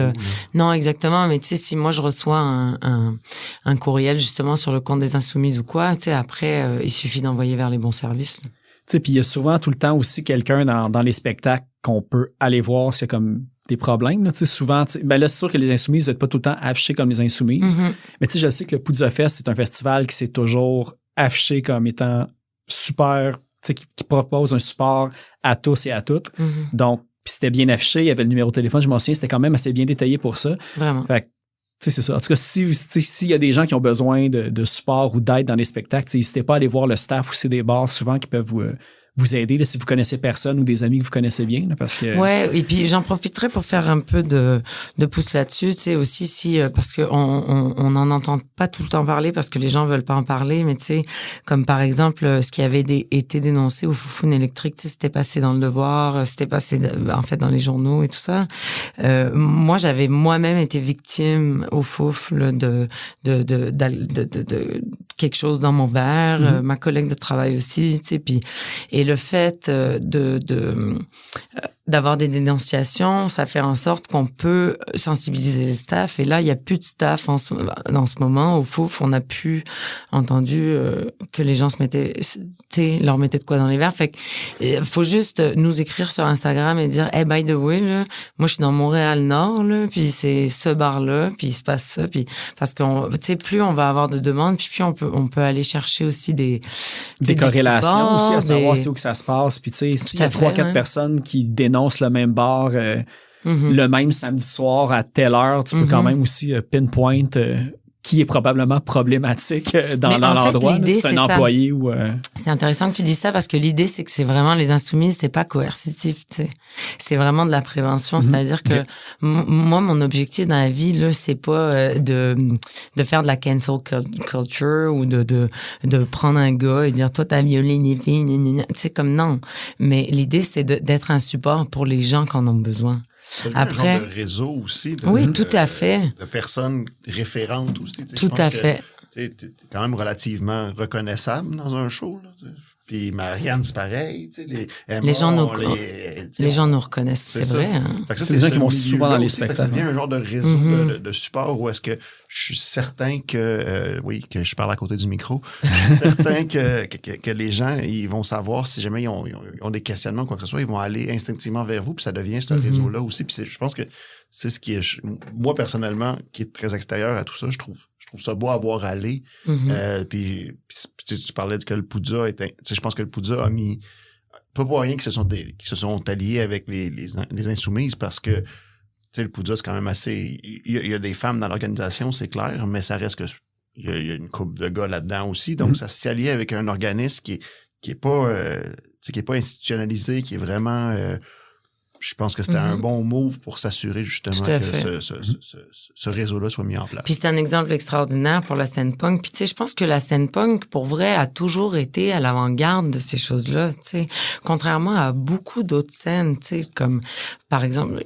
Non, exactement, mais tu sais, si moi je reçois un courriel justement sur le compte des Insoumises ou quoi, tu sais, après, il suffit d'envoyer vers les bons services. Tu sais, puis il y a souvent tout le temps aussi quelqu'un dans les spectacles qu'on peut aller voir s'il y a comme des problèmes. Là, souvent, là, c'est sûr que les Insoumises, vous n'êtes pas tout le temps affichés comme les Insoumises, mais tu sais, je sais que le Poudja Fest, c'est un festival qui s'est toujours affiché comme étant super... Qui propose un support à tous et à toutes. Donc, c'était bien affiché, il y avait le numéro de téléphone, je m'en souviens, c'était quand même assez bien détaillé pour ça. Vraiment. Fait c'est ça. En tout cas, s'il y a des gens qui ont besoin de support ou d'aide dans les spectacles, n'hésitez pas à aller voir le staff aussi des bars, souvent, qui peuvent vous aider là, si vous connaissez personne ou des amis que vous connaissez bien. Là, parce que... Ouais, et puis j'en profiterai pour faire un peu de pouce là-dessus, tu sais, aussi si parce que on n'en entend pas tout le temps parler parce que les gens veulent pas en parler, mais tu sais, comme par exemple ce qui avait été dénoncé au Foufoune électrique, tu sais, c'était passé dans le Devoir, c'était passé en fait dans les journaux et tout ça. Moi, j'avais moi-même été victime au Fouf de quelque chose dans mon verre, ma collègue de travail aussi, tu sais, puis et le fait d'avoir des dénonciations, ça fait en sorte qu'on peut sensibiliser le staff. Et là, il y a plus de staff dans ce moment. Au Fouf, on a plus entendu que les gens se mettaient, tu sais, leur mettaient de quoi dans les verres. Fait que faut juste nous écrire sur Instagram et dire, hey, by the way, là, moi, je suis dans Montréal-Nord, là, puis c'est ce bar-là, puis il se passe ça, puis parce qu'on, tu sais, plus on va avoir de demandes, puis on peut aller chercher aussi des corrélations supports, aussi, à savoir c'est où que ça se passe. Puis, tu sais, s'il y a 3-4 personnes qui dénoncent le même bar le même samedi soir à telle heure, tu peux quand même aussi pinpoint qui est probablement problématique dans l'endroit. Si c'est un employé ou... C'est intéressant que tu dis ça parce que l'idée, c'est que c'est vraiment les Insoumises, c'est pas coercitif, tu sais. C'est vraiment de la prévention. C'est-à-dire que moi, mon objectif dans la vie, là, c'est pas de faire de la cancel culture ou de prendre un gars et dire, toi, t'as violé une fille, tu sais, comme non. Mais l'idée, c'est d'être un support pour les gens qui en ont besoin. Après, un genre de réseau aussi. Oui, tout à fait. De personnes référentes aussi. Tout à fait. Tu es quand même relativement reconnaissable dans un show. Là, puis Marianne, c'est pareil. Les gens nous reconnaissent, c'est vrai. Hein? C'est des gens qui vont souvent dans les spectacles. Ça devient un genre de réseau de support où est-ce que je suis certain que, que je parle à côté du micro, je suis certain que les gens, ils vont savoir si jamais ils ont des questionnements ou quoi que ce soit, ils vont aller instinctivement vers vous, puis ça devient ce réseau-là aussi. Puis je pense que c'est ce qui est, moi personnellement, qui est très extérieur à tout ça, je trouve ça beau à voir aller. Puis tu parlais que le Poudja je pense que le Poudja a mis, pas pour rien qu'ils se sont alliés avec les Insoumises parce que le Poudja, c'est quand même assez... Il y a des femmes dans l'organisation, c'est clair, mais ça reste que... Il y a une couple de gars là-dedans aussi. Donc, ça s'est allié avec un organisme qui est pas institutionnalisé, qui est vraiment... je pense que c'était un bon move pour s'assurer justement que ce réseau-là soit mis en place. Puis c'est un exemple extraordinaire pour la scène punk. Puis tu sais, je pense que la scène punk, pour vrai, a toujours été à l'avant-garde de ces choses-là, tu sais. Contrairement à beaucoup d'autres scènes, tu sais, comme par exemple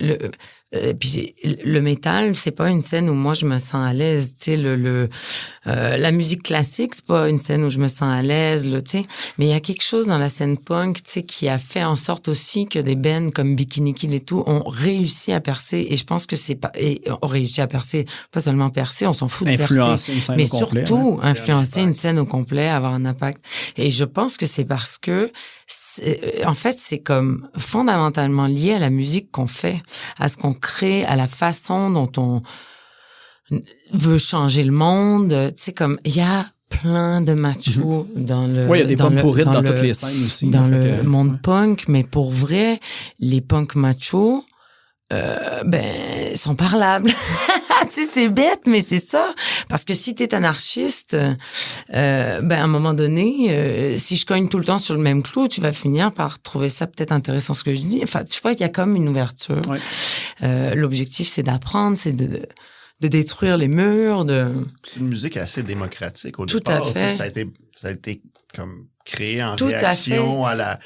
puis le métal, c'est pas une scène où moi je me sens à l'aise, tu sais, la musique classique, c'est pas une scène où je me sens à l'aise, là, tu sais, mais il y a quelque chose dans la scène punk, tu sais, qui a fait en sorte aussi que des bands comme Bikini Kill et tout ont réussi à percer, et je pense que ont réussi à percer, pas seulement percer, on s'en fout de influencer percer, une scène mais au complet, surtout influencer une scène au complet, avoir un impact. Et je pense que c'est parce que en fait, c'est comme fondamentalement lié à la musique qu'on fait, à ce qu'on crée, à la façon dont on veut changer le monde. Tu sais, comme il y a plein de machos dans le... Oui, il y a des pommes pourrites dans toutes les scènes aussi. Dans le monde punk, mais pour vrai, les punks machos, sont parlables. Tu sais, c'est bête, mais c'est ça. Parce que si t'es anarchiste, à un moment donné, si je cogne tout le temps sur le même clou, tu vas finir par trouver ça peut-être intéressant ce que je dis. Enfin, tu vois, il y a comme une ouverture. Ouais. L'objectif, c'est d'apprendre, c'est de détruire les murs, C'est une musique assez démocratique au tout départ. Tout à fait. Ça a été comme créé en réaction à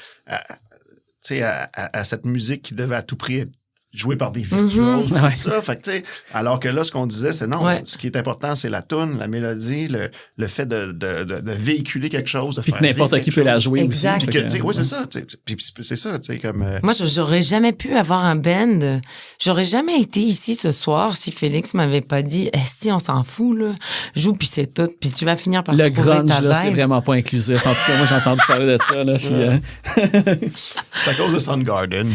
cette musique qui devait à tout prix être joué par des virtuoses, tout ça. Fait que, tu sais, alors que là, ce qu'on disait, c'est non. Ce qui est important, c'est la toune, la mélodie, le fait de véhiculer quelque chose, de puis faire que n'importe qui peut la jouer exact. aussi. Oui, c'est ça. Puis c'est ça, tu sais, comme... Moi, j'aurais jamais pu avoir un band. J'aurais jamais été ici ce soir si Félix m'avait pas dit, esti, on s'en fout, là. Joue, puis c'est tout. Puis tu vas finir par trouver ta vibe. Le grunge, là, c'est vraiment pas inclusif. En tout cas, moi, j'ai entendu parler de ça, là. Puis, c'est à cause de Soundgarden.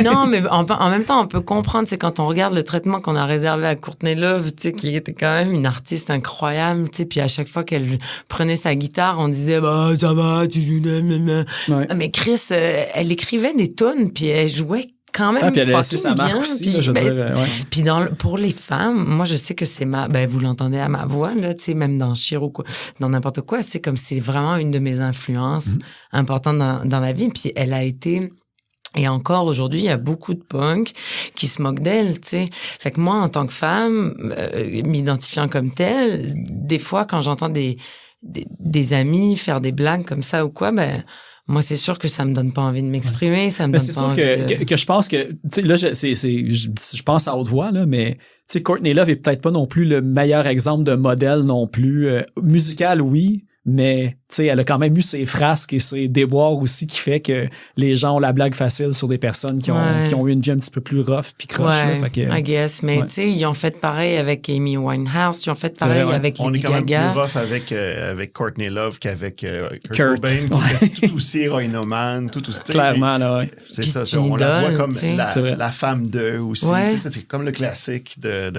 Non, mais en même temps, on peut comprendre, c'est quand on regarde le traitement qu'on a réservé à Courtney Love, tu sais, qui était quand même une artiste incroyable, tu sais, puis à chaque fois qu'elle prenait sa guitare, on disait, bah, ça va, tu joues, ouais. Mais Chris, elle écrivait des tunes, puis elle jouait quand même puis elle a laissé sa bien, marque aussi, puis, là, je veux dire, ouais. Puis pour les femmes, moi je sais que c'est vous l'entendez à ma voix là, tu sais, même dans Chir ou quoi, dans n'importe quoi, c'est comme c'est vraiment une de mes influences importantes dans la vie, puis elle a été. Et encore aujourd'hui, il y a beaucoup de punks qui se moquent d'elle, tu sais. Fait que moi, en tant que femme, m'identifiant comme telle, des fois, quand j'entends des amis faire des blagues comme ça ou quoi, moi, c'est sûr que ça me donne pas envie de m'exprimer, ça me donne pas envie que je pense que, tu sais, là, je pense à haute voix, là, mais, tu sais, Courtney Love est peut-être pas non plus le meilleur exemple de modèle non plus. Musical, oui, mais tu sais, elle a quand même eu ses frasques et ses déboires aussi qui fait que les gens ont la blague facile sur des personnes qui ont eu une vie un petit peu plus rough puis croche. Ouais, là, fait que, I guess. Mais tu sais, ils ont fait pareil avec Amy Winehouse, ils ont fait pareil avec Lady Gaga. On est quand même plus rough avec Courtney Love qu'avec Kurt Cobain, tout aussi héroïnomane, tout aussi... Clairement, là, ouais. C'est ça, on la voit comme la femme d'eux aussi. Ouais. C'est comme le classique de...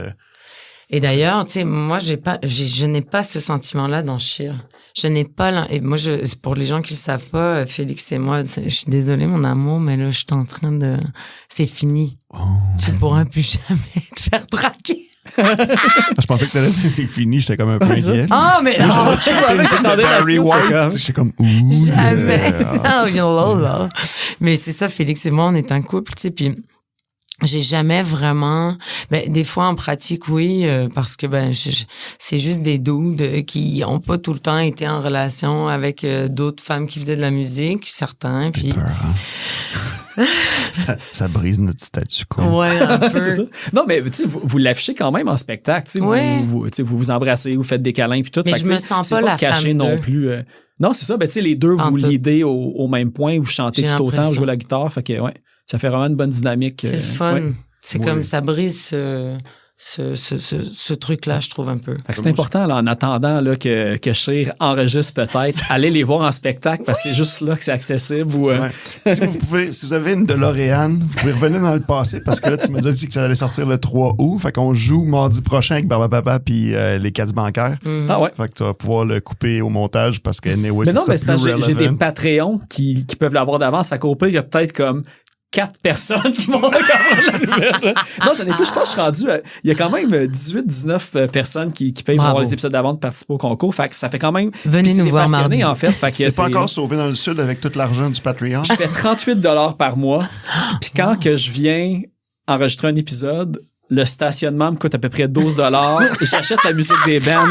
Et d'ailleurs, tu sais, moi, je n'ai pas ce sentiment-là dans Chir. Je n'ai pas et moi, pour les gens qui le savent pas, Félix et moi, je suis désolée, mon amour, mais là, je suis en train de, c'est fini. Oh. Tu pourras plus jamais te faire draguer. Je pensais que t'allais dire c'est fini, j'étais comme un peu inquiet. Ah, mais non! J'attendais Barry White. J'étais comme, ouh. Jamais. Non, mais c'est ça, Félix et moi, on est un couple, tu sais, puis j'ai jamais vraiment... des fois, en pratique, oui, parce que c'est juste des dudes qui ont pas tout le temps été en relation avec d'autres femmes qui faisaient de la musique, certains. Puis peur, hein? ça brise notre statu quo. Ouais, un peu. C'est ça. Non, mais tu sais, vous l'affichez quand même en spectacle. Tu sais, vous embrassez, vous faites des câlins puis tout. Mais je me sens pas la caché femme non plus. Non, c'est ça. Tu sais, les deux, vous l'idez au même point, vous chantez tout autant, vous jouez la guitare. Fait que, ouais. Ça fait vraiment une bonne dynamique. C'est le fun. Ouais. C'est comme ça brise ce truc-là, je trouve un peu. C'est important, là, en attendant là, que Chir enregistre peut-être, allez les voir en spectacle parce que c'est juste là que c'est accessible. Si vous avez une DeLorean, vous pouvez revenir dans le passé parce que là, tu m'as dit que ça allait sortir le 3 août. Fait qu'on joue mardi prochain avec Barbapapa puis les Cats bancaires. Ah ouais. Fait que tu vas pouvoir le couper au montage parce que mais non, mais c'est parce que j'ai des Patreons qui peuvent l'avoir d'avance. Fait qu'au pire, il y a peut-être comme 4 personnes qui vont comprendre la nouvelle. Non, j'en ai plus. Je pense que je suis rendu... Il y a quand même 18-19 personnes qui payent pour voir les épisodes d'avant de participer au concours. Fait que ça fait quand même... Venez nous voir mardi. En fait. Fait que t'es pas encore sauvé dans le sud avec tout l'argent du Patreon? Je fais 38$ par mois. Puis quand que je viens enregistrer un épisode, le stationnement me coûte à peu près 12$. J'achète la musique des bands.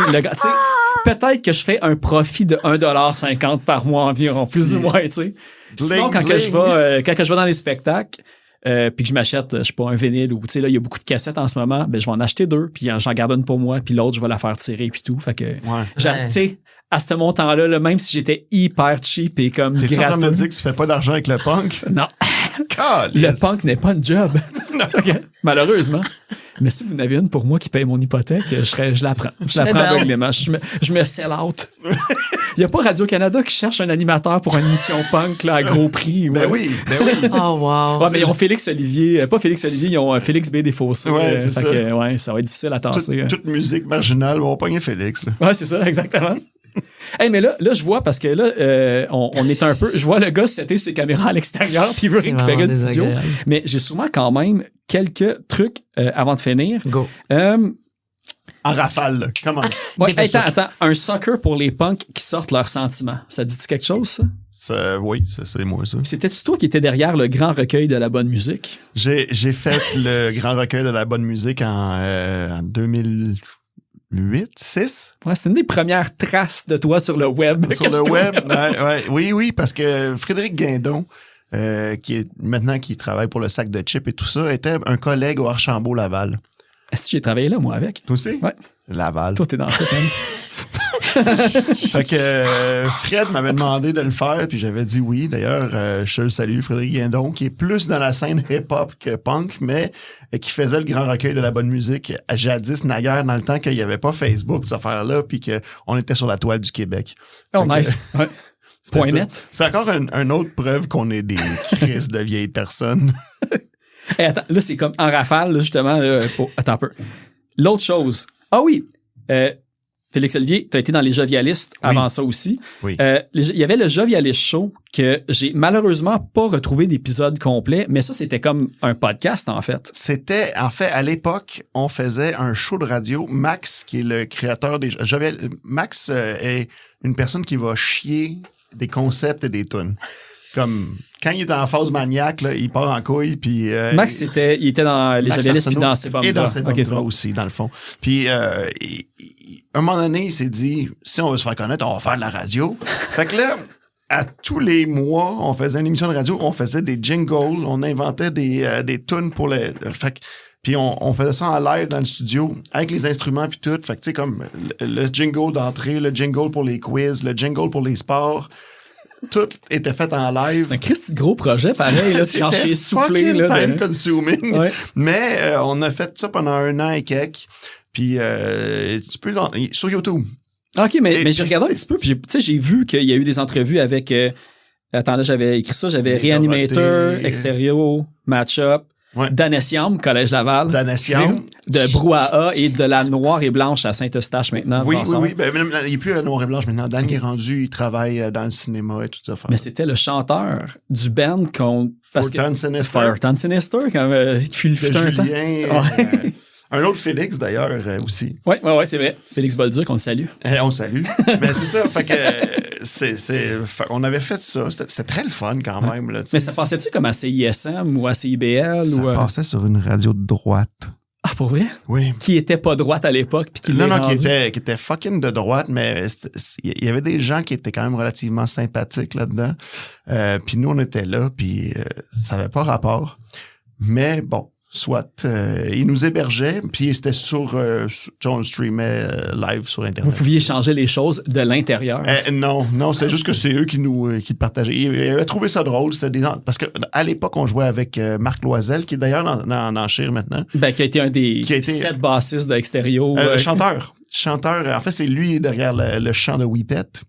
Peut-être que je fais un profit de 1,50$ par mois environ, plus ou moins, tu sais. Sinon, quand que je vais dans les spectacles, puis que je m'achète, je sais pas, un vinyle ou, tu sais, là, il y a beaucoup de cassettes en ce moment, ben, je vais en acheter 2, puis j'en garde une pour moi, puis l'autre, je vais la faire tirer, puis tout. Fait que, tu sais, à ce montant-là, là, même si j'étais hyper cheap et comme gratuit. T'es en train de me dire que tu fais pas d'argent avec le punk? Non. Le punk n'est pas une job. Okay. Malheureusement. Mais si vous en avez une pour moi qui paye mon hypothèque, je la prends. Je la prends aveuglément. Je me sell out. Il n'y a pas Radio-Canada qui cherche un animateur pour une émission punk là, à gros prix. Ben oui. Oh, wow. Ouais, mais ils ont Félix Olivier. Pas Félix Olivier, ils ont Félix B. Desfossés. Ouais, c'est ça. Que, ça va être difficile à tasser. Toute musique marginale, on va pogner Félix. Là. Ouais, c'est ça, exactement. Hey, mais là, je vois, parce que là, on est un peu... Je vois le gars setter ses caméras à l'extérieur puis il veut récupérer le studio. Mais j'ai souvent quand même quelques trucs avant de finir. Go. En rafale, comment? Ouais, attends. Un soccer pour les punks qui sortent leurs sentiments. Ça dit-tu quelque chose, ça? Oui, c'est moi, ça. C'était-tu toi qui étais derrière le grand recueil de la bonne musique? J'ai fait le grand recueil de la bonne musique en 2008, 6. Ouais, c'est une des premières traces de toi sur le web. Sur le web, oui, parce que Frédéric Guindon, qui travaille pour le sac de chips et tout ça, était un collègue au Archambault-Laval. Est-ce que j'ai travaillé là, moi, avec? Toi aussi? Ouais. Laval. Toi, t'es dans tout, hein? Fait que Fred m'avait demandé de le faire, puis j'avais dit oui. D'ailleurs, je le salue, Frédéric Guindon, qui est plus dans la scène hip-hop que punk, mais qui faisait le grand recueil de la bonne musique jadis, naguère, dans le temps qu'il n'y avait pas Facebook, cette affaire-là, puis qu'on était sur la toile du Québec. Oh, nice. Ouais. Point net. C'est encore une autre preuve qu'on est des crises de vieilles personnes. Hey, attends, là, c'est comme en rafale, là, justement. Là, attends un peu. L'autre chose. Ah oui, Félix Olivier, tu as été dans les Jovialistes avant ça aussi. Oui. Il y avait le Jovialist Show que j'ai malheureusement pas retrouvé d'épisode complet, mais ça, c'était comme un podcast, en fait. C'était, en fait, à l'époque, on faisait un show de radio. Max, qui est le créateur des Max est une personne qui va chier des concepts et des tunes. Comme quand il est en phase maniaque, là, il part en couille. Puis Max, il était dans les Jovialistes puis dans Sebum. Et dans Sebum aussi, dans le fond. Puis à un moment donné, il s'est dit, si on veut se faire connaître, on va faire de la radio. Fait que là, à tous les mois, on faisait une émission de radio, on faisait des jingles, on inventait des tunes pour les... Fait que, puis on faisait ça en live dans le studio, avec les instruments puis tout. Fait que tu sais, comme le jingle d'entrée, le jingle pour les quiz, le jingle pour les sports... Tout était fait en live. C'est un Christy de gros projet, pareil. Là, c'était j'ai soufflé. Fucking là, time consuming. Ouais. Mais on a fait ça pendant 1 an et quelques. Puis tu peux sur YouTube. OK, mais j'ai regardé un petit peu. Puis j'ai vu qu'il y a eu des entrevues avec... attends, là, j'avais écrit ça. J'avais Reanimator, Extérieur, Match-Up, Ouais. Danessiam, Collège Laval. Danessiam. De Brouhaha et de la Noire et Blanche à Saint-Eustache maintenant. Oui. Ben, il n'est plus à Noire et Blanche maintenant. Dan est rendu, il travaille dans le cinéma et tout ça. Mais c'était le chanteur du band qu'on... Fortan Sinister. Fortan Sinister, qui fut un temps. Julien. Un autre Félix, d'ailleurs, aussi. Oui, c'est vrai. Félix Bolduc, on le salue. On le salue. Mais c'est ça, fait que on avait fait ça. C'était très le fun quand même. Là, mais ça passait-tu comme à CISM ou à CIBL? Ça passait sur une radio de droite. Ah, pour vrai? Oui. Qui était pas droite à l'époque. Puis qui qui était fucking de droite, mais il y avait des gens qui étaient quand même relativement sympathiques là-dedans. Puis nous, on était là, puis ça n'avait pas rapport. Mais bon. Soit, ils nous hébergeaient, puis c'était on le streamait live sur Internet. Vous pouviez changer les choses de l'intérieur? Non, c'est juste que c'est eux qui le partageaient. Ils avaient trouvé ça drôle. Parce qu'à l'époque, on jouait avec Marc Loisel, qui est d'ailleurs dans Chire maintenant. Ben, qui a été un des 7 bassistes d'Extérieur. Chanteur. En fait, c'est lui derrière le chant de Whippet.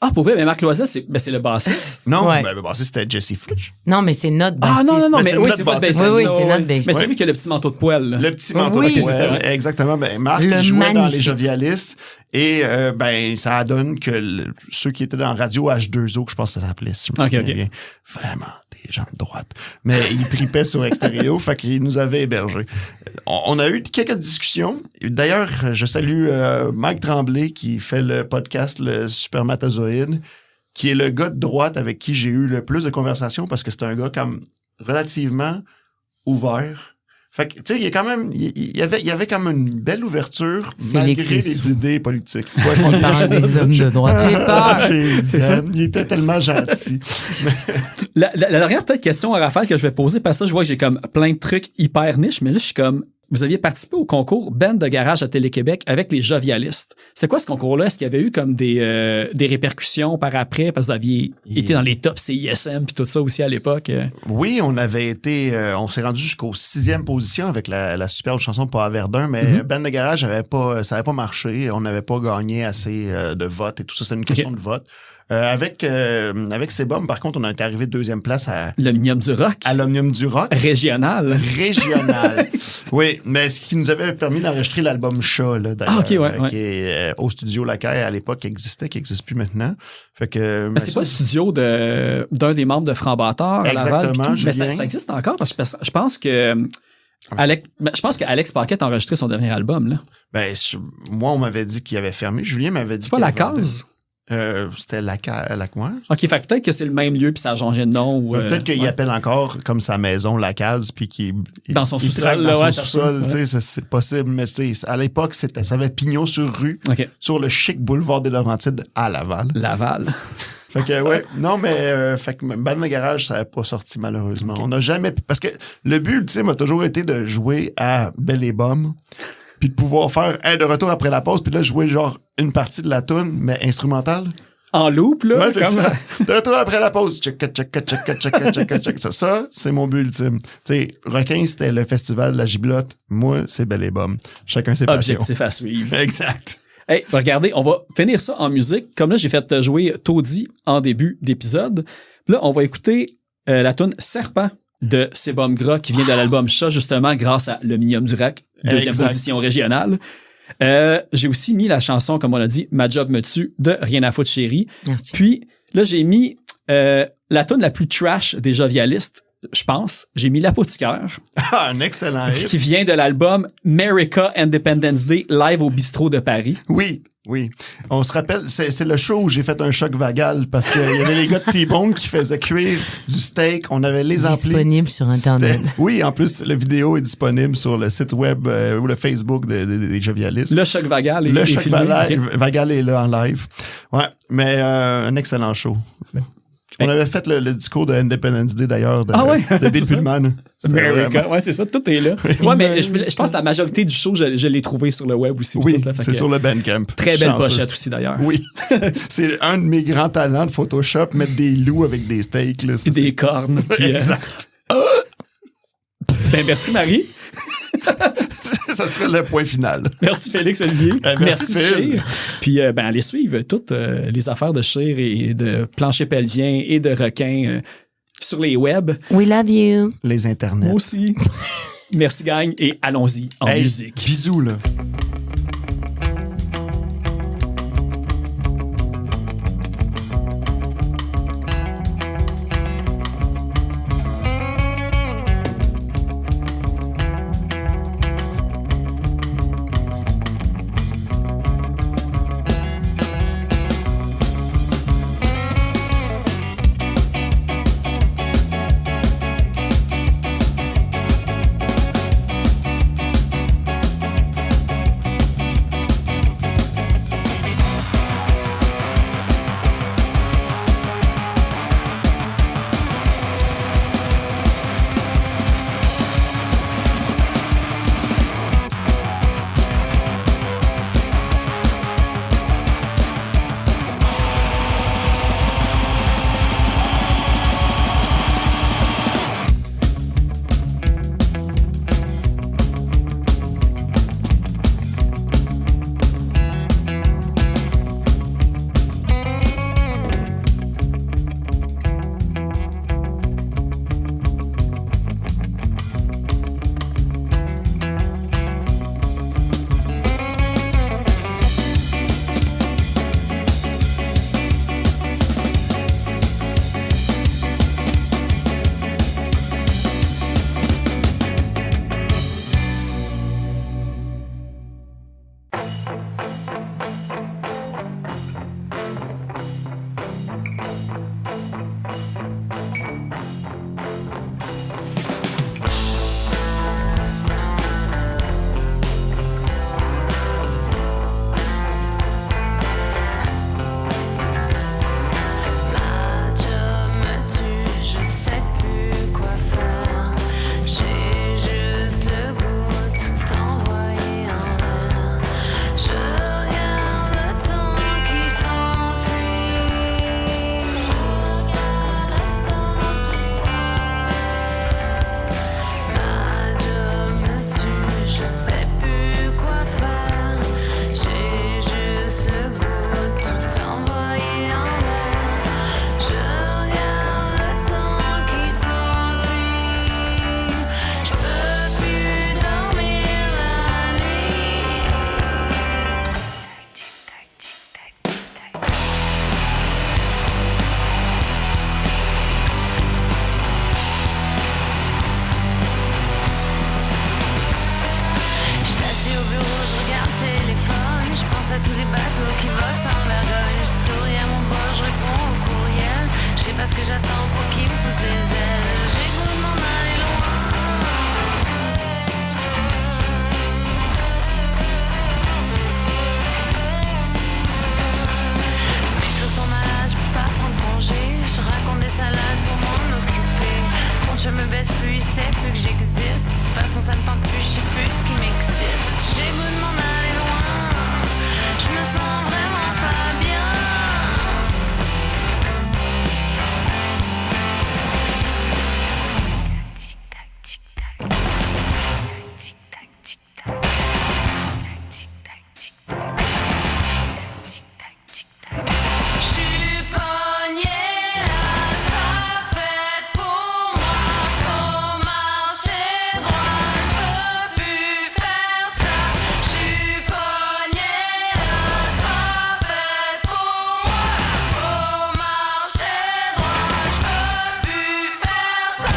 Ah, pour vrai, mais Marc Loisel, c'est le bassiste. Non, le bassiste, c'était Jesse Futch. Non, mais c'est notre bassiste. Ah, non, mais oui, c'est votre bassiste. Oui, c'est notre bassiste. Mais c'est lui qui a le petit manteau de poil. Là. Le petit manteau de poil, exactement. Ben, Marc jouait dans les Jovialistes et ça donne que ceux qui étaient dans Radio H2O, que je pense que ça s'appelait, si je me souviens bien, vraiment des les gens de droite. Mais il tripait sur Extérieur, fait qu'il nous avait hébergés. On a eu quelques discussions. D'ailleurs, je salue Mike Tremblay qui fait le podcast Le Supermatozoïde, qui est le gars de droite avec qui j'ai eu le plus de conversations parce que c'est un gars comme relativement ouvert. Fait que, tu sais, il y avait comme une belle ouverture malgré les idées politiques. Ouais, on parle des hommes de droite. J'ai peur. Il était tellement gentil. La dernière peut-être question à Raphaël que je vais poser, parce que je vois que j'ai comme plein de trucs hyper niches, mais là, je suis comme... Vous aviez participé au concours Band de garage à Télé-Québec avec les Jovialistes. C'est quoi ce concours-là? Est-ce qu'il y avait eu comme des répercussions par après? Parce que vous aviez été dans les tops CISM puis tout ça aussi à l'époque. Oui, on avait été... on s'est rendu jusqu'aux 6e position avec la superbe chanson Pas à Verdun, mais Band de garage, ça n'avait pas marché. On n'avait pas gagné assez de votes et tout ça. C'était une question de vote. Avec Sebum, par contre, on a été arrivé 2e place à... L'Omnium du Rock. À l'Omnium du Rock. Régional. Oui, mais ce qui nous avait permis d'enregistrer l'album Chat, là, d'ailleurs, qui est au studio Lacaille à l'époque, qui n'existe plus maintenant. Fait que... Mais c'est pas le studio d'un des membres de Franc-Bâtard à Laval. Exactement, mais ça existe encore parce que je pense que... Alex Paquette a enregistré son dernier album, là. Ben, moi, on m'avait dit qu'il avait fermé. Julien m'avait dit c'est pas La Case? C'était la quoi? OK, fait peut-être que c'est le même lieu puis ça a changé de nom. Ou, peut-être qu'il appelle encore comme sa maison La Case puis qu'il dans son sous-sol. Dans son sous-sol, tu sais, c'est possible. Mais à l'époque, ça avait pignon sur rue, sur le chic boulevard des Laurentides à Laval. Fait que, ouais, non, mais fait que Band de garage, ça n'avait pas sorti malheureusement. On n'a jamais... Parce que le but ultime a toujours été de jouer à Belle et Bomme puis de pouvoir faire de retour après la pause, puis là, jouer genre une partie de la toune, mais instrumentale. En loop, là? Ouais, c'est ça. De retour après la pause. Check. Ça, c'est mon but ultime. Tu sais, Requin, c'était le festival de la giblotte. Moi, c'est Belle et Bomme. Chacun ses passions. Objectif à suivre. Exact. Hey, regardez, on va finir ça en musique. Comme là, j'ai fait jouer Taudis en début d'épisode. Là, on va écouter la toune Serpent de Sebum Gras qui vient de l'album Chat, justement, grâce à l'Omnium du Rock, 2e position régionale. J'ai aussi mis la chanson, comme on l'a dit, Ma job me tue de Rien à foutre chérie. Merci. Puis là, j'ai mis la toune la plus trash des Jovialistes, je pense. J'ai mis L'Apothicaire. Ah, un excellent hit. Qui vient de l'album America Independence Day live au bistrot de Paris. Oui. On se rappelle, c'est le show où j'ai fait un choc vagal parce qu'il y avait les gars de T-Bone qui faisaient cuire du steak. On avait les amplis. Disponible sur Internet. Oui, en plus, la vidéo est disponible sur le site web ou le Facebook des Jovialistes. Le choc vagal est Le choc filmé. vagal est là en live. Ouais, mais un excellent show. On avait fait le discours de Independence Day, d'ailleurs, de Bill Pullman. America, ouais, c'est ça, tout est là. Ouais, mais je pense que la majorité du show, je l'ai trouvé sur le web aussi. Oui, c'est sur le Bandcamp. Très belle pochette aussi, d'ailleurs. Oui. C'est un de mes grands talents de Photoshop, mettre des loups avec des steaks. Là, puis des cornes. Exact. Ben, merci, Marie. Ça serait le point final. Merci Félix Olivier. Merci Chir. Puis allez suivre toutes les affaires de Chir et de Plancher Pelvien et de Requin sur les web. We love you. Les internets. Moi aussi. Merci gang et allons-y en musique. Bisous là. j'attends pour qu'il me pousse des ailes. J'ai le goût de m'en aller loin. Mes clous sont malades, je peux pas prendre congé. Je raconte des salades pour m'en occuper. Quand je me baisse plus, il sait plus que j'existe. De toute façon ça me tente plus, je sais plus ce qui m'excite. J'ai le goût de m'en aller loin. Je me sens vraiment pas bien. Tic-tac, tic-tac. Tic-tac, tic-tac. Tic-tac, tic-tac. Tic-tac, tic-tac. J'suis pognée là, c'est pas fait pour moi. Faut marcher droit, j'peux plus faire ça. J'suis pognée là, c'est pas fait pour moi. Faut marcher droit, j'peux plus faire ça.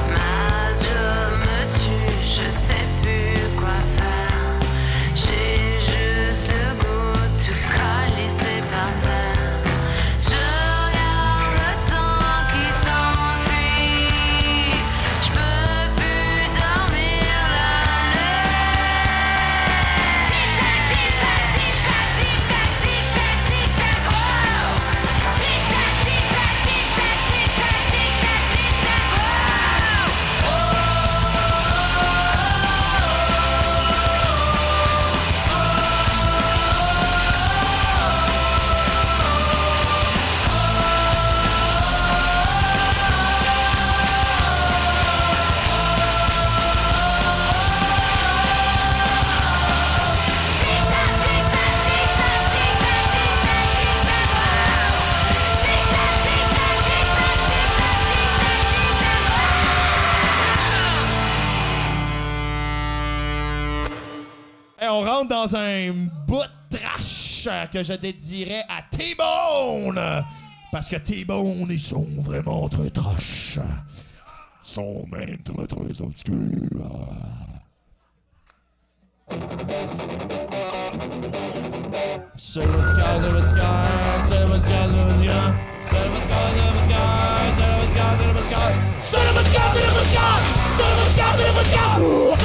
Ma job me tue, je sais plus quoi faire. J'ai juste le goût de tout calisser par terre. Je regarde le temps qui s'enfuit. Je peux plus dormir la nuit. Tic-tac, tic-tac, tic-tac, tic-tac, tic-tac, tic-tac, wow. Tic-tac, tic-tac, tic-tac, tic-tac, tic-tac, tic-tac, Et on rentre dans un bout de trash que je dédierais à T-Bone. Parce que T-Bone, ils sont vraiment très trash. Ils sont même très très obscurs. C'est le petit gars, c'est le petit gars, c'est le petit gars, c'est le petit gars, c'est le petit gars, c'est le petit gars, c'est le petit gars, c'est le petit gars, c'est le petit gars, c'est le petit gars, c'est le petit gars, c'est le petit gars.